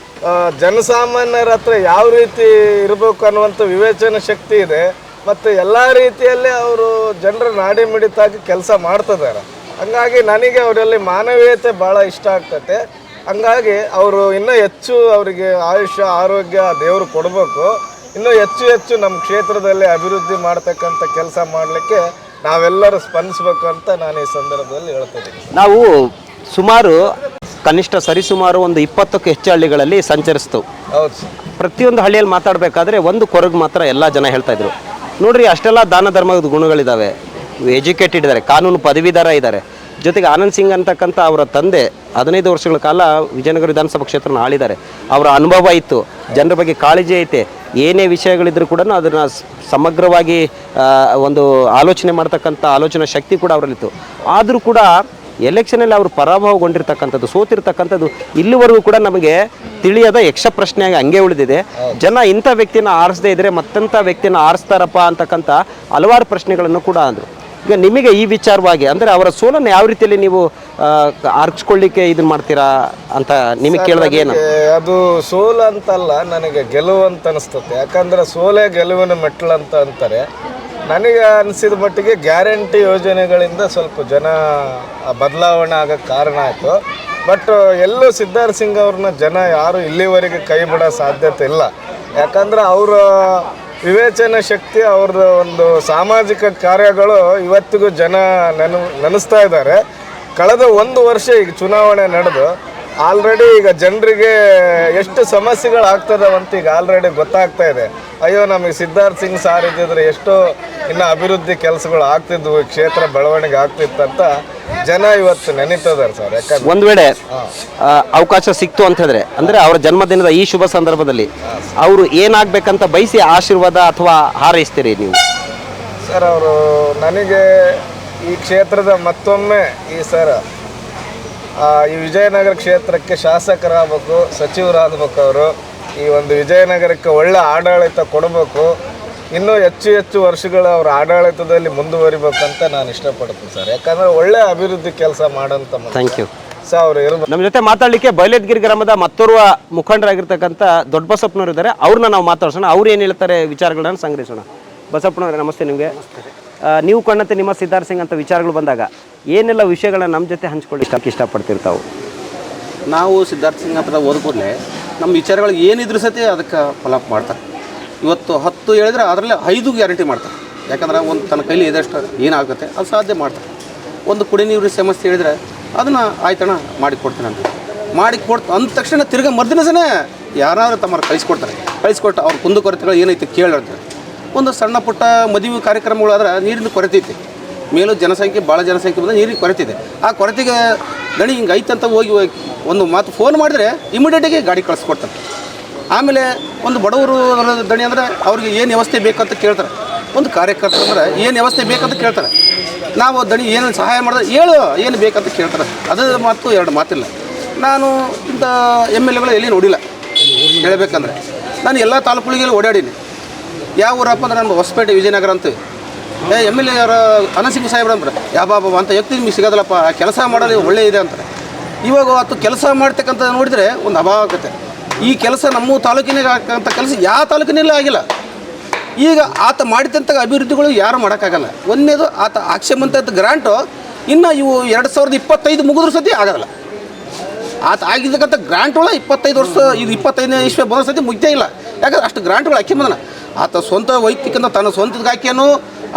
ಜನಸಾಮಾನ್ಯರ ಹತ್ರ ಯಾವ ರೀತಿ ಇರಬೇಕು ಅನ್ನುವಂಥ ವಿವೇಚನೆ ಶಕ್ತಿ ಇದೆ ಮತ್ತು ಎಲ್ಲ ರೀತಿಯಲ್ಲಿ ಅವರು ಜನರ ನಾಡಿ ಮಿಡಿತಾಗಿ ಕೆಲಸ ಮಾಡ್ತಿದ್ದಾರೆ. ಹಂಗಾಗಿ ನನಗೆ ಅವರಲ್ಲಿ ಮಾನವೀಯತೆ ಭಾಳ ಇಷ್ಟ ಆಗ್ತೈತೆ. ಹಂಗಾಗಿ ಅವರು ಇನ್ನೂ ಹೆಚ್ಚು ಅವರಿಗೆ ಆಯುಷ್ಯ ಆರೋಗ್ಯ ದೇವರು ಕೊಡಬೇಕು, ಇನ್ನೂ ಹೆಚ್ಚು ನಮ್ಮ ಕ್ಷೇತ್ರದಲ್ಲಿ ಅಭಿವೃದ್ಧಿ ಮಾಡ್ತಕ್ಕಂಥ ಕೆಲಸ ಮಾಡಲಿಕ್ಕೆ ನಾವೆಲ್ಲರೂ ಸ್ಪಂದಿಸಬೇಕು ಅಂತ ನಾನು ಈ ಸಂದರ್ಭದಲ್ಲಿ ಹೇಳ್ತಿದ್ದೀನಿ. ನಾವು ಸುಮಾರು ಕನಿಷ್ಠ ಸರಿಸುಮಾರು ಒಂದು 20ಕ್ಕೂ ಹೆಚ್ಚು ಹಳ್ಳಿಗಳಲ್ಲಿ ಸಂಚರಿಸ್ತು. ಹೌದು ಸರ್. ಪ್ರತಿಯೊಂದು ಹಳ್ಳಿಯಲ್ಲಿ ಮಾತಾಡಬೇಕಾದ್ರೆ ಒಂದು ಕೊರಗು ಮಾತ್ರ ಎಲ್ಲ ಜನ ಹೇಳ್ತಾ ಇದ್ರು, ನೋಡ್ರಿ ಅಷ್ಟೆಲ್ಲ ದಾನ ಧರ್ಮದ ಗುಣಗಳಿದ್ದಾವೆ, ಎಜುಕೇಟೆಡ್ ಇದ್ದಾರೆ, ಕಾನೂನು ಪದವೀಧರ ಇದ್ದಾರೆ, ಜೊತೆಗೆ ಆನಂದ್ ಸಿಂಗ್ ಅಂತಕ್ಕಂಥ ಅವರ ತಂದೆ 15 ವರ್ಷಗಳ ಕಾಲ ವಿಜಯನಗರ ವಿಧಾನಸಭಾ ಕ್ಷೇತ್ರನ ಆಳಿದ್ದಾರೆ, ಅವರ ಅನುಭವ ಇತ್ತು, ಜನರ ಬಗ್ಗೆ ಕಾಳಜಿ ಐತೆ, ಏನೇ ವಿಷಯಗಳಿದ್ರೂ ಕೂಡ ಅದನ್ನು ಸಮಗ್ರವಾಗಿ ಒಂದು ಆಲೋಚನೆ ಮಾಡ್ತಕ್ಕಂಥ ಆಲೋಚನಾ ಶಕ್ತಿ ಕೂಡ ಅವರಲ್ಲಿತ್ತು. ಆದರೂ ಕೂಡ ಎಲೆಕ್ಷನಲ್ಲಿ ಅವರು ಪರಾಭವಗೊಂಡಿರ್ತಕ್ಕಂಥದ್ದು, ಸೋತಿರ್ತಕ್ಕಂಥದ್ದು ಇಲ್ಲಿವರೆಗೂ ಕೂಡ ನಮಗೆ ತಿಳಿಯದ ಯಕ್ಷ ಪ್ರಶ್ನೆಯಾಗಿ ಹಂಗೆ ಉಳಿದಿದೆ. ಜನ ಇಂಥ ವ್ಯಕ್ತಿನ ಆರಿಸದೇ ಇದ್ದರೆ ಮತ್ತಂಥ ವ್ಯಕ್ತಿನ ಆರಿಸ್ತಾರಪ್ಪ ಅಂತಕ್ಕಂಥ ಹಲವಾರು ಪ್ರಶ್ನೆಗಳನ್ನು ಕೂಡ ಅಂದರು. ಈಗ ನಿಮಗೆ ಈ ವಿಚಾರವಾಗಿ ಅಂದರೆ ಅವರ ಸೋಲನ್ನು ಯಾವ ರೀತಿಯಲ್ಲಿ ನೀವು ಆರಿಸ್ಕೊಳ್ಳಿಕ್ಕೆ ಇದನ್ನು ಮಾಡ್ತೀರಾ ಅಂತ ನಿಮಗೆ ಕೇಳಿದಾಗ ಏನು? ಅದು ಸೋಲು ಅಂತಲ್ಲ, ನನಗೆ ಗೆಲುವು ಅಂತ ಅನಿಸ್ತದೆ. ಯಾಕಂದರೆ ಸೋಲೆ ಗೆಲುವಿನ ಮೆಟ್ಟಲು ಅಂತ ಅಂತಾರೆ. ನನಗೆ ಅನಿಸಿದ ಮಟ್ಟಿಗೆ ಗ್ಯಾರಂಟಿ ಯೋಜನೆಗಳಿಂದ ಸ್ವಲ್ಪ ಜನ ಬದಲಾವಣೆ ಆಗೋಕ್ಕೆ ಕಾರಣ ಆಯಿತು. ಬಟ್ ಎಲ್ಲೂ ಸಿದ್ಧಾರ್ಥ್ ಸಿಂಗ್ ಅವ್ರನ್ನ ಜನ ಯಾರು ಇಲ್ಲಿವರೆಗೆ ಕೈ ಬಿಡೋ ಸಾಧ್ಯತೆ ಇಲ್ಲ. ಯಾಕಂದರೆ ಅವರ ವಿವೇಚನೆ ಶಕ್ತಿ, ಅವ್ರದ್ದು ಒಂದು ಸಾಮಾಜಿಕ ಕಾರ್ಯಗಳು ಇವತ್ತಿಗೂ ಜನ ನೆನೆಸ್ತಾ ಇದ್ದಾರೆ. ಕಳೆದ 1 ವರ್ಷ ಈಗ ಚುನಾವಣೆ ನಡೆದು ಆಲ್ರೆಡಿ ಈಗ ಜನರಿಗೆ ಎಷ್ಟು ಸಮಸ್ಯೆಗಳಾಗ್ತದವಂತ ಈಗ ಆಲ್ರೆಡಿ ಗೊತ್ತಾಗ್ತಾ ಇದೆ. ಅಯ್ಯೋ, ನಮಗೆ ಸಿದ್ಧಾರ್ಥ್ ಸಿಂಗ್ ಸಾರ್ ಇದ್ದಿದ್ರೆ ಎಷ್ಟೋ ಇನ್ನು ಅಭಿವೃದ್ಧಿ ಕೆಲಸಗಳು ಆಗ್ತಿದ್ವು, ಕ್ಷೇತ್ರ ಬೆಳವಣಿಗೆ ಆಗ್ತಿತ್ತಂತ ಜನ ಇವತ್ತು ನೆನೀತಿದ್ದಾರೆ ಸರ್. ಯಾಕಂದ್ರೆ ಒಂದು ವೇಳೆ ಅವಕಾಶ ಸಿಕ್ತು ಅಂತ ಹೇಳಿದ್ರೆ, ಅಂದರೆ ಅವರ ಜನ್ಮದಿನದ ಈ ಶುಭ ಸಂದರ್ಭದಲ್ಲಿ ಅವರು ಏನಾಗಬೇಕಂತ ಬಯಸಿ ಆಶೀರ್ವಾದ ಅಥವಾ ಹಾರೈಸ್ತೀರಿ ನೀವು? ಸರ್, ಅವರು ನನಗೆ ಈ ಕ್ಷೇತ್ರದ ಮತ್ತೊಮ್ಮೆ ಈ ವಿಜಯನಗರ ಕ್ಷೇತ್ರಕ್ಕೆ ಶಾಸಕರಾಗಬೇಕು, ಸಚಿವರಾಗಬೇಕು. ಅವರು ಈ ಒಂದು ವಿಜಯನಗರಕ್ಕೆ ಒಳ್ಳೆ ಆಡಳಿತ ಕೊಡಬೇಕು, ಇನ್ನೂ ಹೆಚ್ಚು ವರ್ಷಗಳ ಅವರ ಆಡಳಿತದಲ್ಲಿ ಮುಂದುವರಿಬೇಕಂತ ನಾನು ಇಷ್ಟಪಡ್ತೀನಿ ಸರ್. ಯಾಕಂದರೆ ಒಳ್ಳೆ ಅಭಿವೃದ್ಧಿ ಕೆಲಸ ಮಾಡೋಂಥ. Thank you. ಸೊ ಅವ್ರು ಇರ್ಬೇಕು. ನಮ್ಮ ಜೊತೆ ಮಾತಾಡಲಿಕ್ಕೆ ಬೈಲದ್ಗಿರಿ ಗ್ರಾಮದ ಮತ್ತೋರ್ವ ಮುಖಂಡರಾಗಿರ್ತಕ್ಕಂಥ ದೊಡ್ಡ ಬಸಪ್ಪನವರು ಇದ್ದಾರೆ. ಅವ್ರನ್ನ ನಾವು ಮಾತಾಡ್ಸೋಣ. ಅವ್ರು ಏನು ಹೇಳ್ತಾರೆ ವಿಚಾರಗಳನ್ನ ಸಂಗ್ರಹಿಸೋಣ. ಬಸಪ್ಪನವ್ರೆ, ನಮಸ್ತೆ ನಿಮಗೆ. ನೀವು ಕಂಡಂತೆ ನಿಮ್ಮ ಸಿದ್ಧಾರ್ಥ ಸಿಂಗ್ ಅಂತ ವಿಚಾರಗಳು ಬಂದಾಗ ಏನೆಲ್ಲ ವಿಷಯಗಳನ್ನ ನಮ್ಮ ಜೊತೆ ಹಂಚ್ಕೊಳ್ಳಿ ಇಷ್ಟಪಡ್ತಿರ್ತಾವೆ? ನಾವು ಸಿದ್ಧಾರ್ಥ ಸಿಂಗ್ ಅಂತ ಹೋದ ಕೂಡಲೇ ನಮ್ಮ ವಿಚಾರಗಳು ಏನಿದ್ರು ಸತಿ ಅದಕ್ಕೆ ಫಾಲೋಅಪ್ ಮಾಡ್ತಾರೆ. ಇವತ್ತು 10 ಹೇಳಿದ್ರೆ ಅದರಲ್ಲಿ 5 ಗ್ಯಾರಂಟಿ ಮಾಡ್ತಾರೆ. ಯಾಕಂದ್ರೆ ಒಂದು ತನ್ನ ಕೈಲಿ ಇದಷ್ಟು ಏನಾಗುತ್ತೆ ಅದು ಸಾಧ್ಯ ಮಾಡ್ತಾರೆ. ಒಂದು ಕುಡಿ ನೀರು ಸಮಸ್ಯೆ ಹೇಳಿದರೆ ಅದನ್ನು ಆಯ್ತಣ್ಣ ಮಾಡಿಕೊಡ್ತೀನಿ ಅಂತ ಅಂದ ತಕ್ಷಣ ತಿರ್ಗಿ ಮರುದಿನಸನೇ ಯಾರಾದ್ರೂ ತಮ್ಮರು ಕಳಿಸ್ಕೊಟ್ಟು ಅವ್ರ ಕುಂದುಕೊರತೆಗಳು ಏನೈತಿ ಕೇಳಿರ್ತಾರೆ. ಒಂದು ಸಣ್ಣ ಪುಟ್ಟ ಮದುವೆ ಕಾರ್ಯಕ್ರಮಗಳಾದ್ರೆ ನೀರಿನ ಕೊರತೆ ಐತಿ. ಮೇಲೂ ಭಾಳ ಜನಸಂಖ್ಯೆ ಬಂದರೆ ನೀರಿನ ಕೊರತೆ ಇದೆ. ಆ ಕೊರತೆಗೆ ದಣಿ ಹಿಂಗೆ ಐತಂತ ಹೋಗಿ ಒಂದು ಮಾತು ಫೋನ್ ಮಾಡಿದ್ರೆ ಇಮಿಡಿಯೇಟಾಗಿ ಗಾಡಿ ಕಳಿಸ್ಕೊಡ್ತಾರೆ. ಆಮೇಲೆ ಒಂದು ಬಡವರು ದಣಿ ಅಂದರೆ ಅವ್ರಿಗೆ ಏನು ವ್ಯವಸ್ಥೆ ಬೇಕಂತ ಕೇಳ್ತಾರೆ. ಒಂದು ಕಾರ್ಯಕರ್ತರು ಅಂದ್ರೆ ಏನು ವ್ಯವಸ್ಥೆ ಬೇಕಂತ ಕೇಳ್ತಾರೆ. ನಾವು ದಣಿ ಏನು ಸಹಾಯ ಮಾಡಿದ್ರೆ ಏನು ಬೇಕಂತ ಕೇಳ್ತಾರೆ. ಅದು ಮಾತು 2 ಮಾತಿಲ್ಲ. ನಾನು ಇಂಥ MLAಗಳು ಎಲ್ಲಿ ನೋಡಿಲ್ಲ ಹೇಳಬೇಕಂದ್ರೆ. ನಾನು ಎಲ್ಲ ತಾಲೂಕುಗಳಿಗೆ ಓಡಾಡೀನಿ. ಯಾವ ಊರಪ್ಪ ಅಂದ್ರೆ ನಾನು ಹೊಸಪೇಟೆ ವಿಜಯನಗರ ಅಂತ MLA ಅವರ ಅನಸಿಂಗ್ ಸಾಹೇಬ್ರು ಅಂದ್ರೆ ಬಾಬಾ ಅಂತ ವ್ಯಕ್ತಿ ನಿಮಗೆ ಸಿಗೋದಿಲ್ಲಪ್ಪ, ಕೆಲಸ ಮಾಡೋದು ಒಳ್ಳೆ ಇದೆ ಅಂತಾರೆ. ಇವಾಗ ಅವತ್ತು ಕೆಲಸ ಮಾಡ್ತಕ್ಕಂಥ ನೋಡಿದರೆ ಒಂದು ಅಭಾವ ಆಗುತ್ತೆ. ಈ ಕೆಲಸ ನಮ್ಮ ತಾಲೂಕಿನಾಗ ಆಗ್ತಕ್ಕಂಥ ಕೆಲಸ ಯಾವ ತಾಲೂಕಿನಲ್ಲೇ ಆಗಿಲ್ಲ. ಈಗ ಆತ ಮಾಡಿದಂಥ ಅಭಿವೃದ್ಧಿಗಳು ಯಾರು ಮಾಡೋಕ್ಕಾಗಲ್ಲ. ಒಂದನೇದು ಆತ ಆಕ್ಷೇಪಂತ ಗ್ರಾಂಟು ಇನ್ನು ಇವು 2025 ಮುಗಿದ್ರೂ ಸತಿ ಆಗೋಲ್ಲ. ಆತ ಆಗಿರ್ತಕ್ಕಂಥ ಗ್ರಾಂಟ್ಗಳು 25 ವರ್ಷ ಇದು 25ನೇ ಇಸ್ವಿ ಬರೋ ಸತಿ ಮುಗ್ದೇ ಇಲ್ಲ. ಯಾಕಂದ್ರೆ ಅಷ್ಟು ಗ್ರಾಂಟ್ಗಳು ಹಾಕಿ ಬಂದನ. ಆತ ಸ್ವಂತ ವೈಯಕ್ತಿಕಂತ ತನ್ನ ಸ್ವಂತದ ಹಾಕ್ಯಾನೋ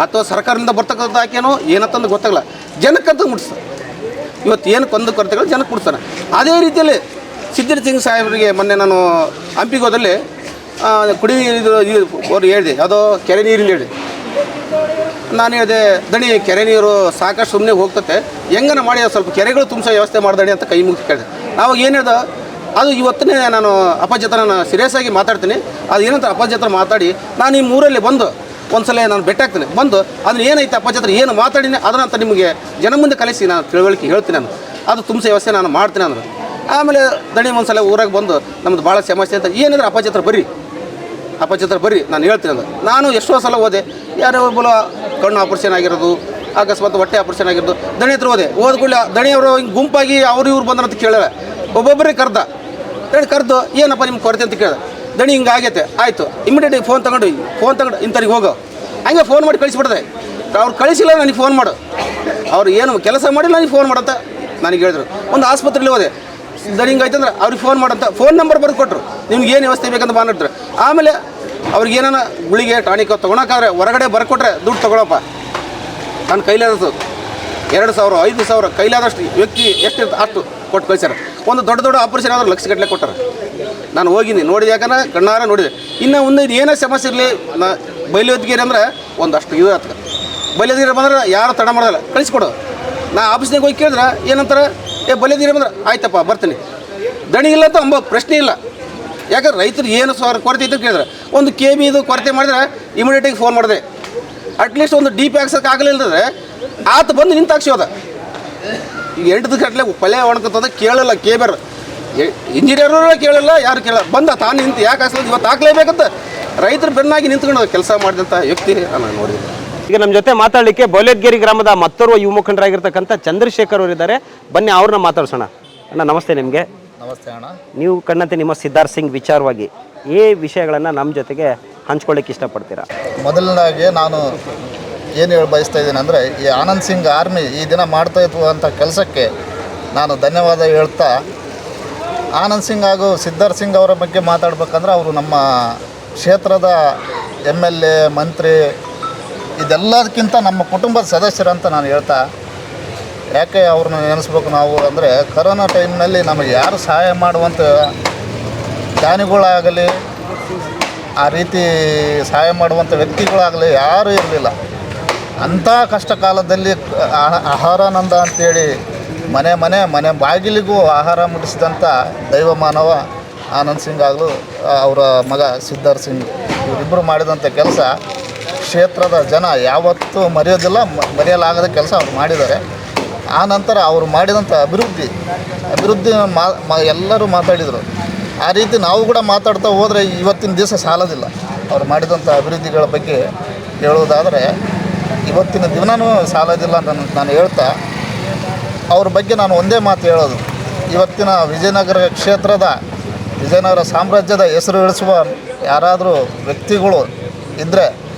ಅಥವಾ ಸರ್ಕಾರದಿಂದ ಬರ್ತಕ್ಕಂಥ ಹಾಕ್ಯಾನೋ ಏನಂತಂದು ಗೊತ್ತಾಗಲ್ಲ. ಜನಕ್ಕಂತ ಮುಟ್ಸ್ತಾನೆ. ಇವತ್ತು ಏನು ಕೊಂದು ಕೊರತೆಗಳು ಜನಕ್ಕೆ ಮುಟ್ತಾನೆ. ಅದೇ ರೀತಿಯಲ್ಲಿ ಸಿದ್ಧಾರ್ಥ ಸಿಂಗ್ ಸಾಹೇಬರಿಗೆ ಮೊನ್ನೆ ನಾನು ಹಂಪಿಗೋದಲ್ಲಿ ಕುಡಿ ನೀರು ಅವ್ರು ಹೇಳಿದೆ, ಯಾವುದೋ ಕೆರೆ ನೀರಿನ ಹೇಳಿ. ನಾನು ಹೇಳಿದೆ, ದಣಿ ಕೆರೆ ನೀರು ಸಾಕಷ್ಟು ಸುಮ್ಮನೆ ಹೋಗ್ತತೆ, ಹೆಂಗನ ಮಾಡಿ ಸ್ವಲ್ಪ ಕೆರೆಗಳು ತುಂಬಿಸೋ ವ್ಯವಸ್ಥೆ ಮಾಡ್ದಣಿ ಅಂತ ಕೈ ಮುಗಿದು ಕೇಳಿದೆ. ನಾವು ಏನು ಹೇಳ್ದೆ, ಅದು ಇವತ್ತೇ ನಾನು ಅಪಜಾತನ ಸೀರಿಯಸ್ ಆಗಿ ಮಾತಾಡ್ತೀನಿ. ಅದು ಏನಂತ ಅಪಜಾತ್ರ ಮಾತಾಡಿ ನಾನು ಈ ಊರಲ್ಲಿ ಬಂದು ಒಂದ್ಸಲ ನಾನು ಬೆಟ್ಟಾಗ್ತೀನಿ, ಬಂದು ಅದನ್ನ ಏನೈತೆ ಅಪಜಾತ್ರ ಏನು ಮಾತಾಡಿನಿ ಅದನ್ನಂತ ನಿಮಗೆ ಜನ ಮುಂದೆ ಕಲಿಸಿ ನಾನು ತಿಳುವಳಿಕೆ ಹೇಳ್ತೀನಿ. ನಾನು ಅದು ತುಂಬಿಸೋ ವ್ಯವಸ್ಥೆ ನಾನು ಮಾಡ್ತೀನಿ ಅಂದ್ರೆ. ಆಮೇಲೆ ದಣಿ ಒಂದ್ಸಲ ಊರಾಗ ಬಂದು ನಮ್ಮದು ಭಾಳ ಸಮಸ್ಯೆ ಅಂತ ಏನಿದ್ರೆ ಅಪಜಾತ್ರ ಬರ್ರಿ ನಾನು ಹೇಳ್ತೀನಿ ಅಂದ್ರೆ. ನಾನು ಎಷ್ಟೋ ಸಲ ಹೋದೆ, ಯಾರೋ ಒಬ್ಬರು ಕಣ್ಣು ಆಪರೇಷನ್ ಆಗಿರೋದು, ಅಕಸ್ಮಾತ್ ಹೊಟ್ಟೆ ಆಪರೇಷನ್ ಆಗಿರೋದು, ದಣಿ ಹತ್ರ ಹೋದ ಕೂಡಲೇ ದಣಿಯವರು ಹಿಂಗೆ ಗುಂಪಾಗಿ ಇವ್ರು ಬಂದ್ರಂತ ಕೇಳಲ್ಲ. ಒಬ್ಬೊಬ್ಬರೇ ಕರೆದು ಏನಪ್ಪ ನಿಮ್ಗೆ ಕೊರತೆ ಅಂತ ಕೇಳಿದೆ. ದಣಿ ಹಿಂಗೆ ಆಗೈತೆ, ಆಯಿತು ಇಮಿಡಿಯೇಟಾಗಿ ಫೋನ್ ತಗೊಂಡು ಇಂಥವ್ರಿಗೆ ಹೋಗೋ ಹಂಗೆ ಫೋನ್ ಮಾಡಿ ಕಳಿಸ್ಬಿಡ್ದೆ. ಅವ್ರು ಕಳಿಸಿಲ್ಲ ನನಗೆ ಫೋನ್ ಮಾಡು, ಅವ್ರು ಏನು ಕೆಲಸ ಮಾಡಿಲ್ಲ ನನಗೆ ಫೋನ್ ಮಾಡಂತ ನನಗೆ ಹೇಳಿದ್ರು. ಒಂದು ಆಸ್ಪತ್ರೆಯಲ್ಲಿ ಹೋದೆ, ದಣಿ ಹಿಂಗೆ ಆಯ್ತಂದ್ರೆ ಅವ್ರಿಗೆ ಫೋನ್ ಮಾಡಂತ ಫೋನ್ ನಂಬರ್ ಬರೆದು ಕೊಟ್ಟರು, ನಿಮ್ಗೆ ಏನು ವ್ಯವಸ್ಥೆ ಬೇಕಂತ ಮಾತಾಡ್ತಾರೆ. ಆಮೇಲೆ ಅವ್ರಿಗೆ ಏನಾನ ಗುಳಿಗೆ ಟಾನಿಕ್ ತೊಗೊಳಕ್ಕಾದ್ರೆ ಹೊರಗಡೆ ಬರ್ಕೊಟ್ರೆ ದುಡ್ಡು ತೊಗೊಳಪ್ಪ, ನನ್ನ ಕೈಲಾದಷ್ಟು 2,000 5,000 ಕೈಲಾದಷ್ಟು ವ್ಯಕ್ತಿ ಎಷ್ಟು ಅಷ್ಟು ಕೊಟ್ಟು ಕಳಿಸ್ಯಾರ. ಒಂದು ದೊಡ್ಡ ಆಪರೇಷನ್ ಆದ್ರೆ ಲಕ್ಷಗಟ್ಟಲೆ ಕೊಟ್ಟಾರೆ. ನಾನು ಹೋಗಿನಿ ನೋಡಿದೆ, ಯಾಕಂದ್ರೆ ಕಣ್ಣಾರ ನೋಡಿದೆ. ಇನ್ನು ಮುಂದೆ ಏನೇ ಸಮಸ್ಯೆ ಇರಲಿ ಬೈಲಹೊದಿಗೆರೆ ಅಂದ್ರೆ ಒಂದಷ್ಟು ಇದು ಆಗ್ತದೆ. ಬೈಲಹೊದಿಗೆರೆ ಬಂದ್ರೆ ಯಾರು ತಡ ಮಾಡೋಲ್ಲ, ಕಳಿಸ್ಕೊಡು. ನಾ ಆಫೀಸ್ನಾಗ ಹೋಗಿ ಕೇಳಿದ್ರೆ ಏನಂತಾರೆ, ಬೈಲಹೊದಿಗೆರೆ ಬಂದ್ರೆ ಆಯ್ತಪ್ಪ ಬರ್ತೀನಿ. ದಣಿ ಇಲ್ಲ ಅಂತ ಅಂಬೋ ಪ್ರಶ್ನೆ ಇಲ್ಲ. ಯಾಕಂದ್ರೆ ರೈತರು ಏನು ಕೊರತೆ ಇತ್ತು ಕೇಳಿದ್ರೆ, ಒಂದು KB ಇದು ಕೊರತೆ ಮಾಡಿದ್ರೆ ಇಮಿಡಿಯೇಟಾಗಿ ಫೋನ್ ಮಾಡಿದೆ. ಅಟ್ಲೀಸ್ಟ್ ಒಂದು DP ಹಾಕ್ಸೋಕೆ ಆಗಲಿಲ್ಲದ್ರೆ ಆತ ಬಂದು ನಿಂತು ಹಾಕ್ಸೋದ. ಈಗ 8 ಗಂಟೆ ಪಲ್ಯ ಒಣಕತ್ತದ ಕೇಳಲ್ಲ. ಕೇಬರ್ ಇಂಜಿನಿಯರು ಕೇಳಲ್ಲ, ಯಾರು ಕೇಳಲ್ಲ. ಬಂದ ತಾನು ನಿಂತು ಯಾಕೆ ಹಾಕ್ಸೋದು, ಇವತ್ತು ಹಾಕ್ಲೇಬೇಕಂತ ರೈತರು ಬೆನ್ನಾಗಿ ನಿಂತ್ಕೊಂಡು ಕೆಲಸ ಮಾಡಿದಂಥ ವ್ಯಕ್ತಿ ನಾನು ನೋಡಿದೆ. ಈಗ ನಮ್ಮ ಜೊತೆ ಮಾತಾಡಲಿಕ್ಕೆ ಬೈಲಹೊದಿಗೆರೆ ಗ್ರಾಮದ ಮತ್ತೋರ್ವ ಯುವ ಮುಖಂಡರಾಗಿರ್ತಕ್ಕಂಥ ಚಂದ್ರಶೇಖರ್ ಅವರು ಇದ್ದಾರೆ. ಬನ್ನಿ ಅವ್ರನ್ನ ಮಾತಾಡ್ಸೋಣ. ಅಣ್ಣ ನಮಸ್ತೆ ನಿಮಗೆ. ನಮಸ್ತೆ ಅಣ್ಣ. ನೀವು ಕಂಡಂತೆ ನಿಮ್ಮ ಸಿದ್ಧಾರ್ಥ ಸಿಂಗ್ ವಿಚಾರವಾಗಿ ಈ ವಿಷಯಗಳನ್ನು ನಮ್ಮ ಜೊತೆಗೆ ಹಂಚ್ಕೊಳ್ಳಿಕ್ಕೆ ಇಷ್ಟಪಡ್ತೀರಾ? ಮೊದಲನೇದಾಗಿ ನಾನು ಏನು ಹೇಳಿ ಬಯಸ್ತಾ ಇದ್ದೀನಿ ಅಂದರೆ, ಈ ಆನಂದ್ ಸಿಂಗ್ ಆರ್ಮಿ ಈ ದಿನ ಮಾಡ್ತಾ ಇರುವಂಥ ಕೆಲಸಕ್ಕೆ ನಾನು ಧನ್ಯವಾದ ಹೇಳ್ತಾ, ಆನಂದ್ ಸಿಂಗ್ ಹಾಗೂ ಸಿದ್ಧಾರ್ಥ ಸಿಂಗ್ ಅವರ ಬಗ್ಗೆ ಮಾತಾಡ್ಬೇಕಂದ್ರೆ ಅವರು ನಮ್ಮ ಕ್ಷೇತ್ರದ MLA ಮಂತ್ರಿ ಇದೆಲ್ಲದಕ್ಕಿಂತ ನಮ್ಮ ಕುಟುಂಬದ ಸದಸ್ಯರಂತ ನಾನು ಹೇಳ್ತಾ, ಯಾಕೆ ಅವ್ರನ್ನ ನೆನೆಸ್ಬೇಕು ನಾವು ಅಂದರೆ, ಕರೋನಾ ಟೈಮ್ನಲ್ಲಿ ನಮಗೆ ಯಾರು ಸಹಾಯ ಮಾಡುವಂಥ ದಾನಿಗಳಾಗಲಿ ಆ ರೀತಿ ಸಹಾಯ ಮಾಡುವಂಥ ವ್ಯಕ್ತಿಗಳಾಗಲಿ ಯಾರೂ ಇರಲಿಲ್ಲ. ಅಂಥ ಕಷ್ಟ ಕಾಲದಲ್ಲಿ ಆಹಾರಾನಂದ ಅಂಥೇಳಿ ಮನೆ ಬಾಗಿಲಿಗೂ ಆಹಾರ ಮುಟ್ಟಿಸಿದಂಥ ದೈವ ಮಾನವ ಆನಂದ್ ಸಿಂಗ್ ಆಗಲು ಅವರ ಮಗ ಸಿದ್ಧಾರ್ಥ ಸಿಂಗ್ ಇವರಿಬ್ಬರು ಮಾಡಿದಂಥ ಕೆಲಸ ಕ್ಷೇತ್ರದ ಜನ ಯಾವತ್ತೂ ಮರೆಯಲಾಗದ ಕೆಲಸ ಅವ್ರು ಮಾಡಿದ್ದಾರೆ. ಆ ನಂತರ ಅವರು ಮಾಡಿದಂಥ ಅಭಿವೃದ್ಧಿ ಎಲ್ಲರೂ ಮಾತಾಡಿದರು. ಆ ರೀತಿ ನಾವು ಕೂಡ ಮಾತಾಡ್ತಾ ಹೋದರೆ ಇವತ್ತಿನ ದಿವಸ ಸಾಲೋದಿಲ್ಲ. ಅವ್ರು ಮಾಡಿದಂಥ ಅಭಿವೃದ್ಧಿಗಳ ಬಗ್ಗೆ ಹೇಳುವುದಾದರೆ ಇವತ್ತಿನ ದಿನವೂ ಸಾಲೋದಿಲ್ಲ ಅಂತ ನಾನು ಹೇಳ್ತಾ, ಅವ್ರ ಬಗ್ಗೆ ನಾನು ಒಂದೇ ಮಾತು ಹೇಳೋದು, ಇವತ್ತಿನ ವಿಜಯನಗರ ಕ್ಷೇತ್ರದ ವಿಜಯನಗರ ಸಾಮ್ರಾಜ್ಯದ ಹೆಸರು ಇಳಿಸುವ ಯಾರಾದರೂ ವ್ಯಕ್ತಿಗಳು ಇದ್ದರೆ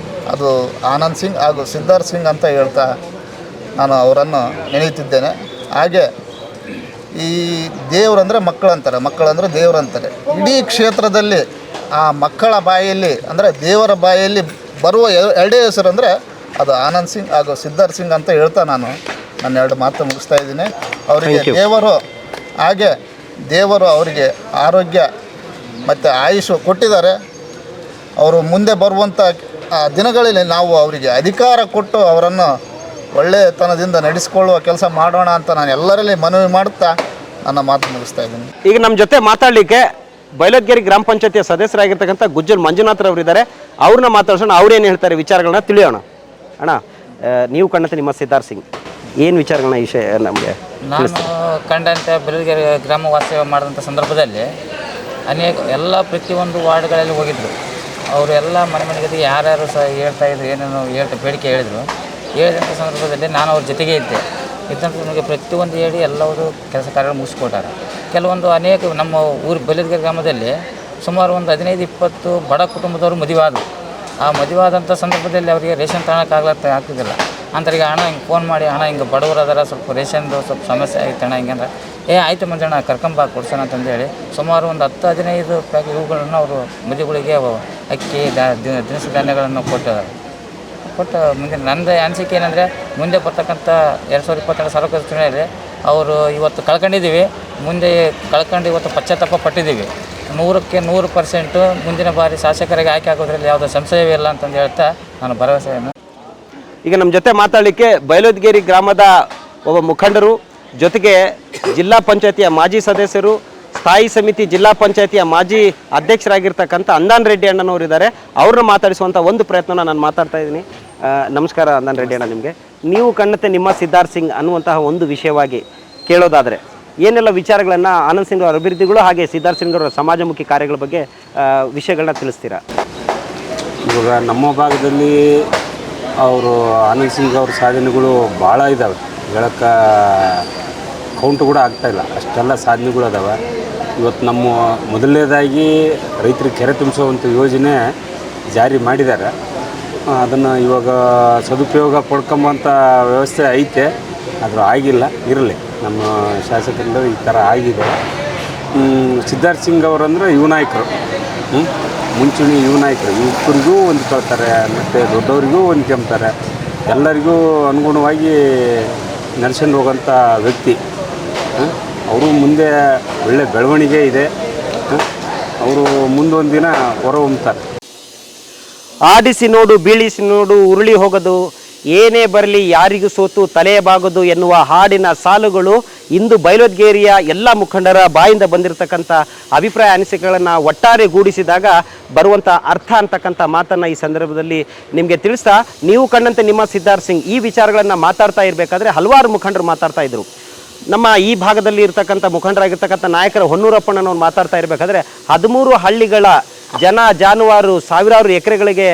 ಅದು ಆನಂದ್ ಸಿಂಗ್ ಹಾಗೂ ಸಿದ್ಧಾರ್ಥ್ ಸಿಂಗ್ ಅಂತ ಹೇಳ್ತಾ ನಾನು ಅವರನ್ನು ನೆನೆಯುತ್ತಿದ್ದೇನೆ. ಹಾಗೆ ಈ ದೇವರಂದರೆ ಮಕ್ಕಳಂತಾರೆ, ಮಕ್ಕಳಂದರೆ ದೇವರಂತಾರೆ. ಇಡೀ ಕ್ಷೇತ್ರದಲ್ಲಿ ಆ ಮಕ್ಕಳ ಬಾಯಲ್ಲಿ ಅಂದರೆ ದೇವರ ಬಾಯಲ್ಲಿ ಬರುವ ಎರಡೇ ಹೆಸರು ಅಂದರೆ ಅದು ಆನಂದ್ ಸಿಂಗ್ ಹಾಗೂ ಸಿದ್ಧಾರ್ಥ್ ಸಿಂಗ್ ಅಂತ ಹೇಳ್ತಾ ನಾನು ನನ್ನ 2 ಮಾತು ಮುಗಿಸ್ತಾ ಇದ್ದೀನಿ. ಅವರಿಗೆ ದೇವರು ಅವರಿಗೆ ಆರೋಗ್ಯ ಮತ್ತು ಆಯುಷ್ ಕೊಟ್ಟಿದ್ದಾರೆ. ಅವರು ಮುಂದೆ ಬರುವಂಥ ದಿನಗಳಲ್ಲಿ ನಾವು ಅವರಿಗೆ ಅಧಿಕಾರ ಕೊಟ್ಟು ಅವರನ್ನು ಒಳ್ಳೆಯತನದಿಂದ ನಡೆಸಿಕೊಳ್ಳುವ ಕೆಲಸ ಮಾಡೋಣ ಅಂತ ನಾನು ಎಲ್ಲರಲ್ಲಿ ಮನವಿ ಮಾಡುತ್ತಾ ನನ್ನ ಮಾತು ಮುಗಿಸ್ತಾ ಇದ್ದೀನಿ. ಈಗ ನಮ್ಮ ಜೊತೆ ಮಾತಾಡಲಿಕ್ಕೆ ಬೈಲೊದ್ಗೇರಿ ಗ್ರಾಮ ಪಂಚಾಯತಿಯ ಸದಸ್ಯರಾಗಿರ್ತಕ್ಕಂಥ ಗುಜ್ಜಲ್ ಮಂಜುನಾಥ್ ರವರು ಇದ್ದಾರೆ. ಅವ್ರನ್ನ ಮಾತಾಡ್ಸೋಣ, ಅವ್ರೇನು ಹೇಳ್ತಾರೆ ವಿಚಾರಗಳನ್ನ ತಿಳಿಯೋಣ. ಅಣ್ಣ, ನೀವು ಕಂಡಂತೆ ನಿಮ್ಮ ಸಿದ್ಧಾರ್ಥ್ ಸಿಂಗ್ ಏನು ವಿಚಾರಗಳನ್ನ ಈ ವಿಷಯ ನಮಗೆ ನಾನು ಕಂಡಂತೆ ಬೈಲೊದ್ಗೇರಿ ಗ್ರಾಮ ವಾಸ್ತವ್ಯ ಮಾಡಿದಂಥ ಸಂದರ್ಭದಲ್ಲಿ ಎಲ್ಲ ಪ್ರತಿಯೊಂದು ವಾರ್ಡ್ಗಳಲ್ಲಿ ಹೋಗಿದ್ದರು. ಅವರು ಎಲ್ಲ ಮನೆಗೆ ಯಾರ್ಯಾರು ಸಹ ಹೇಳ್ತಾಯಿದ್ರು, ಏನೇನು ಬೇಡಿಕೆ ಹೇಳಿದಂಥ ಸಂದರ್ಭದಲ್ಲಿ ನಾನು ಅವ್ರ ಜೊತೆಗೆ ಇದ್ದಂಥ ನಮಗೆ ಪ್ರತಿಯೊಂದು ಹೇಳಿ ಎಲ್ಲವರು ಕೆಲಸ ಕಾರ್ಯಗಳು ಮುಗಿಸ್ಕೊಟ್ಟಾರೆ. ಕೆಲವೊಂದು ಅನೇಕ ನಮ್ಮ ಬೈಲೊದ್ಗೇರಿ ಗ್ರಾಮದಲ್ಲಿ ಸುಮಾರು ಒಂದು 15-20 ಬಡ ಕುಟುಂಬದವರು ಮದುವೆ ಆದರು. ಆ ಮದುವೆ ಆದಂಥ ಸಂದರ್ಭದಲ್ಲಿ ಅವರಿಗೆ ರೇಷನ್ ಆಗ್ತಿದ್ದಿಲ್ಲ. ಅಂತರಿಗೆ ಹಣ ಹಿಂಗೆ ಫೋನ್ ಮಾಡಿ, ಹಣ ಹಿಂಗೆ ಬಡವರು ಅದರ ಸ್ವಲ್ಪ ರೇಷನ್ದು ಸ್ವಲ್ಪ ಸಮಸ್ಯೆ ಆಯ್ತು ಅಣ್ಣ, ಹಿಂಗೆ ಅಂದ್ರೆ ಆಯಿತು ಮಂಜಣ್ಣ ಕರ್ಕೊಂಬ ಕೊಡ್ಸೋಣ ಅಂತಂದೇಳಿ ಸುಮಾರು ಒಂದು 10-15 ಪ್ಯಾಕೆಟ್ ಇವುಗಳನ್ನು ಅವರು ಮದುವೆಗಳಿಗೆ ಅಕ್ಕಿ ದಿನಸಿ ಧಾನ್ಯಗಳನ್ನು ಕೊಟ್ಟು ಮುಂದೆ ನನ್ನ ಅನಿಸಿಕೆ ಏನಂದರೆ ಮುಂದೆ ಬರ್ತಕ್ಕಂಥ 2022 ಸಾರ್ವತ್ರಿಕ ಚುನಾವಣೆಯಲ್ಲಿ ಅವರು ಇವತ್ತು ಕಳ್ಕೊಂಡಿದ್ದೀವಿ, ಮುಂದೆ ಕಳ್ಕೊಂಡು ಇವತ್ತು ಪಶ್ಚಾತ್ತಾಪ ಪಟ್ಟಿದ್ದೀವಿ. 100% ಮುಂದಿನ ಬಾರಿ ಶಾಸಕರಿಗೆ ಆಯ್ಕೆ ಆಗೋದ್ರಲ್ಲಿ ಯಾವುದೋ ಸಂಶಯವೇ ಇಲ್ಲ ಅಂತಂದು ಹೇಳ್ತಾ ನಾನು ಭರವಸೆಯನ್ನು. ಈಗ ನಮ್ಮ ಜೊತೆ ಮಾತಾಡಲಿಕ್ಕೆ ಬೈಲೊದ್ಗೇರಿ ಗ್ರಾಮದ ಒಬ್ಬ ಮುಖಂಡರು, ಜೊತೆಗೆ ಜಿಲ್ಲಾ ಪಂಚಾಯತಿಯ ಮಾಜಿ ಸದಸ್ಯರು, ಸ್ಥಾಯಿ ಸಮಿತಿ ಜಿಲ್ಲಾ ಪಂಚಾಯತಿಯ ಮಾಜಿ ಅಧ್ಯಕ್ಷರಾಗಿರ್ತಕ್ಕಂಥ ಅಂದಾನ್ ರೆಡ್ಡಿ ಅಣ್ಣನವರು ಇದ್ದಾರೆ. ಅವ್ರನ್ನ ಮಾತಾಡಿಸುವಂಥ ಒಂದು ಪ್ರಯತ್ನನ ನಾನು ಮಾತಾಡ್ತಾ ಇದ್ದೀನಿ. ನಮಸ್ಕಾರ ಅಂದಾನ್ ರೆಡ್ಡಿ ಅಣ್ಣ, ನಿಮಗೆ ನೀವು ಕಂಡಂತೆ ನಿಮ್ಮ ಸಿದ್ಧಾರ್ಥ್ ಸಿಂಗ್ ಅನ್ನುವಂತಹ ಒಂದು ವಿಷಯವಾಗಿ ಕೇಳೋದಾದರೆ ಏನೆಲ್ಲ ವಿಚಾರಗಳನ್ನು ಆನಂದ್ ಸಿಂಗ್ ಅವರ ಅಭಿವೃದ್ಧಿಗಳು ಹಾಗೆ ಸಿದ್ಧಾರ್ಥ್ ಸಿಂಗ್ ಅವರ ಸಮಾಜಮುಖಿ ಕಾರ್ಯಗಳ ಬಗ್ಗೆ ವಿಷಯಗಳನ್ನ ತಿಳಿಸ್ತೀರಾ? ಇವಾಗ ನಮ್ಮ ಭಾಗದಲ್ಲಿ ಅವರು ಆನಂದ್ ಸಿಂಗ್ ಅವ್ರ ಸಾಧನೆಗಳು ಭಾಳ ಇದ್ದಾವೆ, ಹೇಳೋಕ್ಕೆ ಕೌಂಟು ಕೂಡ ಆಗ್ತಾಯಿಲ್ಲ, ಅಷ್ಟೆಲ್ಲ ಸಾಧನೆಗಳು ಅದಾವೆ. ಇವತ್ತು ನಮ್ಮ ಮೊದಲನೇದಾಗಿ ರೈತರಿಗೆ ಕೆರೆ ತುಂಬಿಸುವಂಥ ಯೋಜನೆ ಜಾರಿ ಮಾಡಿದ್ದಾರೆ. ಅದನ್ನು ಇವಾಗ ಸದುಪಯೋಗ ಪಡ್ಕೊಂಬಂಥ ವ್ಯವಸ್ಥೆ ಐತೆ, ಆದರೂ ಆಗಿಲ್ಲ. ಇರಲಿ, ನಮ್ಮ ಶಾಸಕರಿಂದ ಈ ಥರ ಆಗಿದೆ. ಸಿದ್ಧಾರ್ಥ್ ಸಿಂಗ್ ಅವರಂದರೆ ಯುವ ನಾಯಕರು, ಮುಂಚೂಣಿ ಯುವ ನಾಯಕರು, ಯುವಕರಿಗೂ ಹೊಂದ್ಕೊಳ್ತಾರೆ ಮತ್ತು ದೊಡ್ಡವರಿಗೂ ಹೊಂದ್ಕೊಂತಾರೆ, ಎಲ್ಲರಿಗೂ ಅನುಗುಣವಾಗಿ ನಡೆಸ್ಕೊಂಡು ಹೋಗೋಂಥ ವ್ಯಕ್ತಿ. ಅವರು ಮುಂದೆ ಒಳ್ಳೆ ಬೆಳವಣಿಗೆ ಇದೆ, ಅವರು ಮುಂದೊಂದು ದಿನ ಹೊರಹೊಮ್ತಾರೆ. ಆಡಿಸಿ ನೋಡು ಬೀಳಿಸಿ ನೋಡು ಉರುಳಿ ಹೋಗೋದು, ಏನೇ ಬರಲಿ ಯಾರಿಗೂ ಸೋತು ತಲೆಯ ಬಾಗೋದು ಎನ್ನುವ ಹಾಡಿನ ಸಾಲುಗಳು ಇಂದು ಬೈಲೊದ್ಗೇರಿಯ ಎಲ್ಲ ಮುಖಂಡರ ಬಾಯಿಂದ ಬಂದಿರತಕ್ಕಂಥ ಅಭಿಪ್ರಾಯ ಅನಿಸಿಕೆಗಳನ್ನು ಒಟ್ಟಾರೆ ಗೂಡಿಸಿದಾಗ ಬರುವಂಥ ಅರ್ಥ ಅಂತಕ್ಕಂಥ ಮಾತನ್ನು ಈ ಸಂದರ್ಭದಲ್ಲಿ ನಿಮಗೆ ತಿಳಿಸ್ತಾ, ನೀವು ಕಂಡಂತೆ ನಿಮ್ಮ ಸಿದ್ಧಾರ್ಥ್ ಸಿಂಗ್ ಈ ವಿಚಾರಗಳನ್ನು ಮಾತಾಡ್ತಾ ಇರಬೇಕಾದ್ರೆ ಹಲವಾರು ಮುಖಂಡರು ಮಾತಾಡ್ತಾ ಇದ್ರು. ನಮ್ಮ ಈ ಭಾಗದಲ್ಲಿ ಇರ್ತಕ್ಕಂಥ ಮುಖಂಡರಾಗಿರ್ತಕ್ಕಂಥ ನಾಯಕರ ಹೊನ್ನೂರಪ್ಪಣ್ಣನವ್ರು ಮಾತಾಡ್ತಾ ಇರಬೇಕಾದ್ರೆ 13 ಹಳ್ಳಿಗಳ ಜನ ಜಾನುವಾರು ಸಾವಿರಾರು ಎಕರೆಗಳಿಗೆ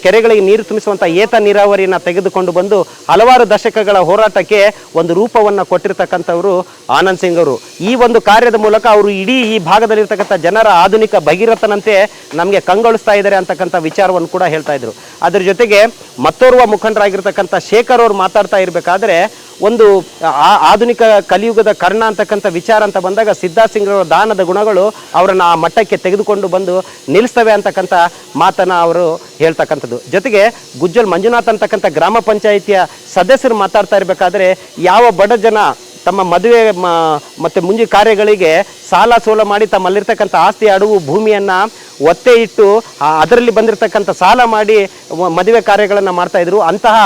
ಕೆರೆಗಳಿಗೆ ನೀರು ತುಂಬಿಸುವಂಥ ಏತ ನೀರಾವರಿಯನ್ನು ತೆಗೆದುಕೊಂಡು ಬಂದು ಹಲವಾರು ದಶಕಗಳ ಹೋರಾಟಕ್ಕೆ ಒಂದು ರೂಪವನ್ನು ಕೊಟ್ಟಿರ್ತಕ್ಕಂಥವರು ಆನಂದ್ ಸಿಂಗ್ ಅವರು. ಈ ಒಂದು ಕಾರ್ಯದ ಮೂಲಕ ಅವರು ಇಡೀ ಈ ಭಾಗದಲ್ಲಿರ್ತಕ್ಕಂಥ ಜನರ ಆಧುನಿಕ ಭಗೀರಥನಂತೆ ನಮಗೆ ಕಂಗೊಳಿಸ್ತಾ ಇದ್ದಾರೆ ಅಂತಕ್ಕಂಥ ವಿಚಾರವನ್ನು ಕೂಡ ಹೇಳ್ತಾ ಇದ್ರು. ಅದರ ಜೊತೆಗೆ ಮತ್ತೋರ್ವ ಮುಖಂಡರಾಗಿರ್ತಕ್ಕಂಥ ಶೇಖರ್ ಅವರು ಮಾತಾಡ್ತಾ ಇರಬೇಕಾದ್ರೆ ಒಂದು ಆಧುನಿಕ ಕಲಿಯುಗದ ಕರ್ಣ ಅಂತಕ್ಕಂಥ ವಿಚಾರ ಅಂತ ಬಂದಾಗ ಸಿದ್ಧಾರ್ಥ್ ಸಿಂಗ್ ಅವರ ದಾನದ ಗುಣಗಳು ಅವರನ್ನು ಆ ಮಟ್ಟಕ್ಕೆ ತೆಗೆದುಕೊಂಡು ಬಂದು ನಿಲ್ಲಿಸ್ತವೆ ಅಂತಕ್ಕಂಥ ಮಾತನ್ನು ಅವರು ಹೇಳ್ತಕ್ಕಂಥದ್ದು. ಜೊತೆಗೆ ಗುಜ್ಜಲ್ ಮಂಜುನಾಥ್ ಅಂತಕ್ಕಂಥ ಗ್ರಾಮ ಪಂಚಾಯಿತಿಯ ಸದಸ್ಯರು ಮಾತಾಡ್ತಾ ಇರಬೇಕಾದ್ರೆ ಯಾವ ಬಡ ಜನ ತಮ್ಮ ಮದುವೆ ಮತ್ತು ಮುಂಜಿ ಕಾರ್ಯಗಳಿಗೆ ಸಾಲ ಸೋಲ ಮಾಡಿ ತಮ್ಮಲ್ಲಿರ್ತಕ್ಕಂಥ ಆಸ್ತಿ ಅಡವು ಭೂಮಿಯನ್ನು ಒತ್ತೆ ಇಟ್ಟು ಅದರಲ್ಲಿ ಬಂದಿರತಕ್ಕಂಥ ಸಾಲ ಮಾಡಿ ಮದುವೆ ಕಾರ್ಯಗಳನ್ನು ಮಾಡ್ತಾಯಿದ್ರು. ಅಂತಹ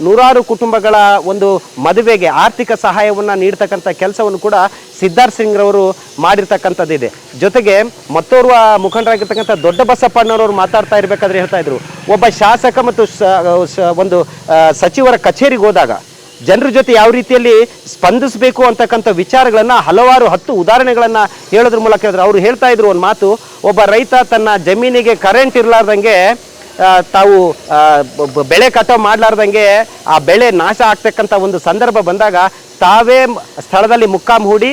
ನೂರಾರು ಕುಟುಂಬಗಳ ಒಂದು ಮದುವೆಗೆ ಆರ್ಥಿಕ ಸಹಾಯವನ್ನು ನೀಡ್ತಕ್ಕಂಥ ಕೆಲಸವನ್ನು ಕೂಡ ಸಿದ್ಧಾರ್ಥ್ ಸಿಂಗ್ರವರು ಮಾಡಿರ್ತಕ್ಕಂಥದ್ದಿದೆ. ಜೊತೆಗೆ ಮತ್ತೋರ್ವ ಮುಖಂಡರಾಗಿರ್ತಕ್ಕಂಥ ದೊಡ್ಡ ಬಸಪ್ಪಣ್ಣನವರು ಮಾತಾಡ್ತಾ ಇರಬೇಕಾದ್ರೆ ಹೇಳ್ತಾ ಇದ್ರು, ಒಬ್ಬ ಶಾಸಕ ಮತ್ತು ಒಂದು ಸಚಿವರ ಕಚೇರಿಗೆ ಹೋದಾಗ ಜನರ ಜೊತೆ ಯಾವ ರೀತಿಯಲ್ಲಿ ಸ್ಪಂದಿಸಬೇಕು ಅಂತಕ್ಕಂಥ ವಿಚಾರಗಳನ್ನು ಹಲವಾರು 10 ಉದಾಹರಣೆಗಳನ್ನು ಹೇಳೋದ್ರ ಮೂಲಕ ಹೇಳಿದ್ರು. ಅವರು ಹೇಳ್ತಾ ಇದ್ರು ಒಂದು ಮಾತು, ಒಬ್ಬ ರೈತ ತನ್ನ ಜಮೀನಿಗೆ ಕರೆಂಟ್ ಇರಲಾರ್ದಂಗೆ ತಾವು ಬೆಳೆ ಕಟಾವು ಮಾಡಲಾರ್ದಂಗೆ ಆ ಬೆಳೆ ನಾಶ ಆಗ್ತಕ್ಕಂಥ ಒಂದು ಸಂದರ್ಭ ಬಂದಾಗ ತಾವೇ ಸ್ಥಳದಲ್ಲಿ ಮುಕ್ಕಾಂ ಹೂಡಿ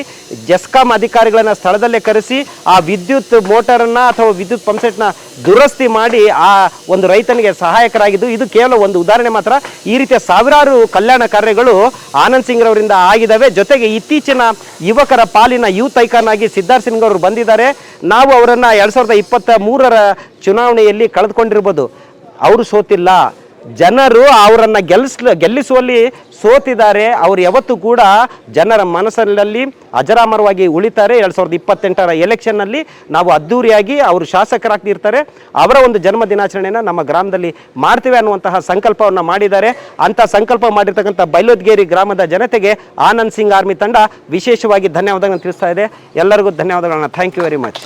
ಜೆಸ್ಕಾಂ ಅಧಿಕಾರಿಗಳನ್ನು ಸ್ಥಳದಲ್ಲೇ ಕರೆಸಿ ಆ ವಿದ್ಯುತ್ ಮೋಟರನ್ನು ಅಥವಾ ವಿದ್ಯುತ್ ಪಂಪ್ಸೆಟ್ನ ದುರಸ್ತಿ ಮಾಡಿ ಆ ಒಂದು ರೈತನಿಗೆ ಸಹಾಯಕರಾಗಿದ್ದು. ಇದು ಕೇವಲ ಒಂದು ಉದಾಹರಣೆ ಮಾತ್ರ. ಈ ರೀತಿಯ ಸಾವಿರಾರು ಕಲ್ಯಾಣ ಕಾರ್ಯಗಳು ಆನಂದ್ ಸಿಂಗ್ ರವರಿಂದ ಆಗಿದ್ದಾವೆ. ಜೊತೆಗೆ ಇತ್ತೀಚಿನ ಯುವಕರ ಪಾಲಿನ ಯೂತ್ ಐಕಾನ್ ಆಗಿ ಸಿದ್ಧಾರ್ಥ್ ಸಿಂಗ್ ಅವರು ಬಂದಿದ್ದಾರೆ. ನಾವು ಅವರನ್ನು 2023ರ ಚುನಾವಣೆಯಲ್ಲಿ ಕಳೆದುಕೊಂಡಿರ್ಬೋದು. ಅವರು ಸೋತಿಲ್ಲ, ಜನರು ಅವರನ್ನು ಗೆಲ್ಲಿಸುವಲ್ಲಿ ಸೋತಿದ್ದಾರೆ. ಅವರು ಯಾವತ್ತೂ ಕೂಡ ಜನರ ಮನಸ್ಸಿನಲ್ಲಿ ಅಜರಾಮರವಾಗಿ ಉಳಿತಾರೆ. 2028ರ ಎಲೆಕ್ಷನ್ನಲ್ಲಿ ನಾವು ಅದ್ದೂರಿಯಾಗಿ ಅವರು ಶಾಸಕರಾಗ್ತಿರ್ತಾರೆ. ಅವರ ಒಂದು ಜನ್ಮ ದಿನಾಚರಣೆಯನ್ನು ನಮ್ಮ ಗ್ರಾಮದಲ್ಲಿ ಮಾಡ್ತೇವೆ ಅನ್ನುವಂತಹ ಸಂಕಲ್ಪವನ್ನು ಮಾಡಿದ್ದಾರೆ. ಅಂಥ ಸಂಕಲ್ಪ ಮಾಡಿರ್ತಕ್ಕಂಥ ಬೈಲೋದ್ಗೇರಿ ಗ್ರಾಮದ ಜನತೆಗೆ ಆನಂದ್ ಸಿಂಗ್ ಆರ್ಮಿ ತಂಡ ವಿಶೇಷವಾಗಿ ಧನ್ಯವಾದಗಳನ್ನು ತಿಳಿಸ್ತಾ ಇದೆ. ಎಲ್ಲರಿಗೂ ಧನ್ಯವಾದಗಳನ್ನ. Thank you very much.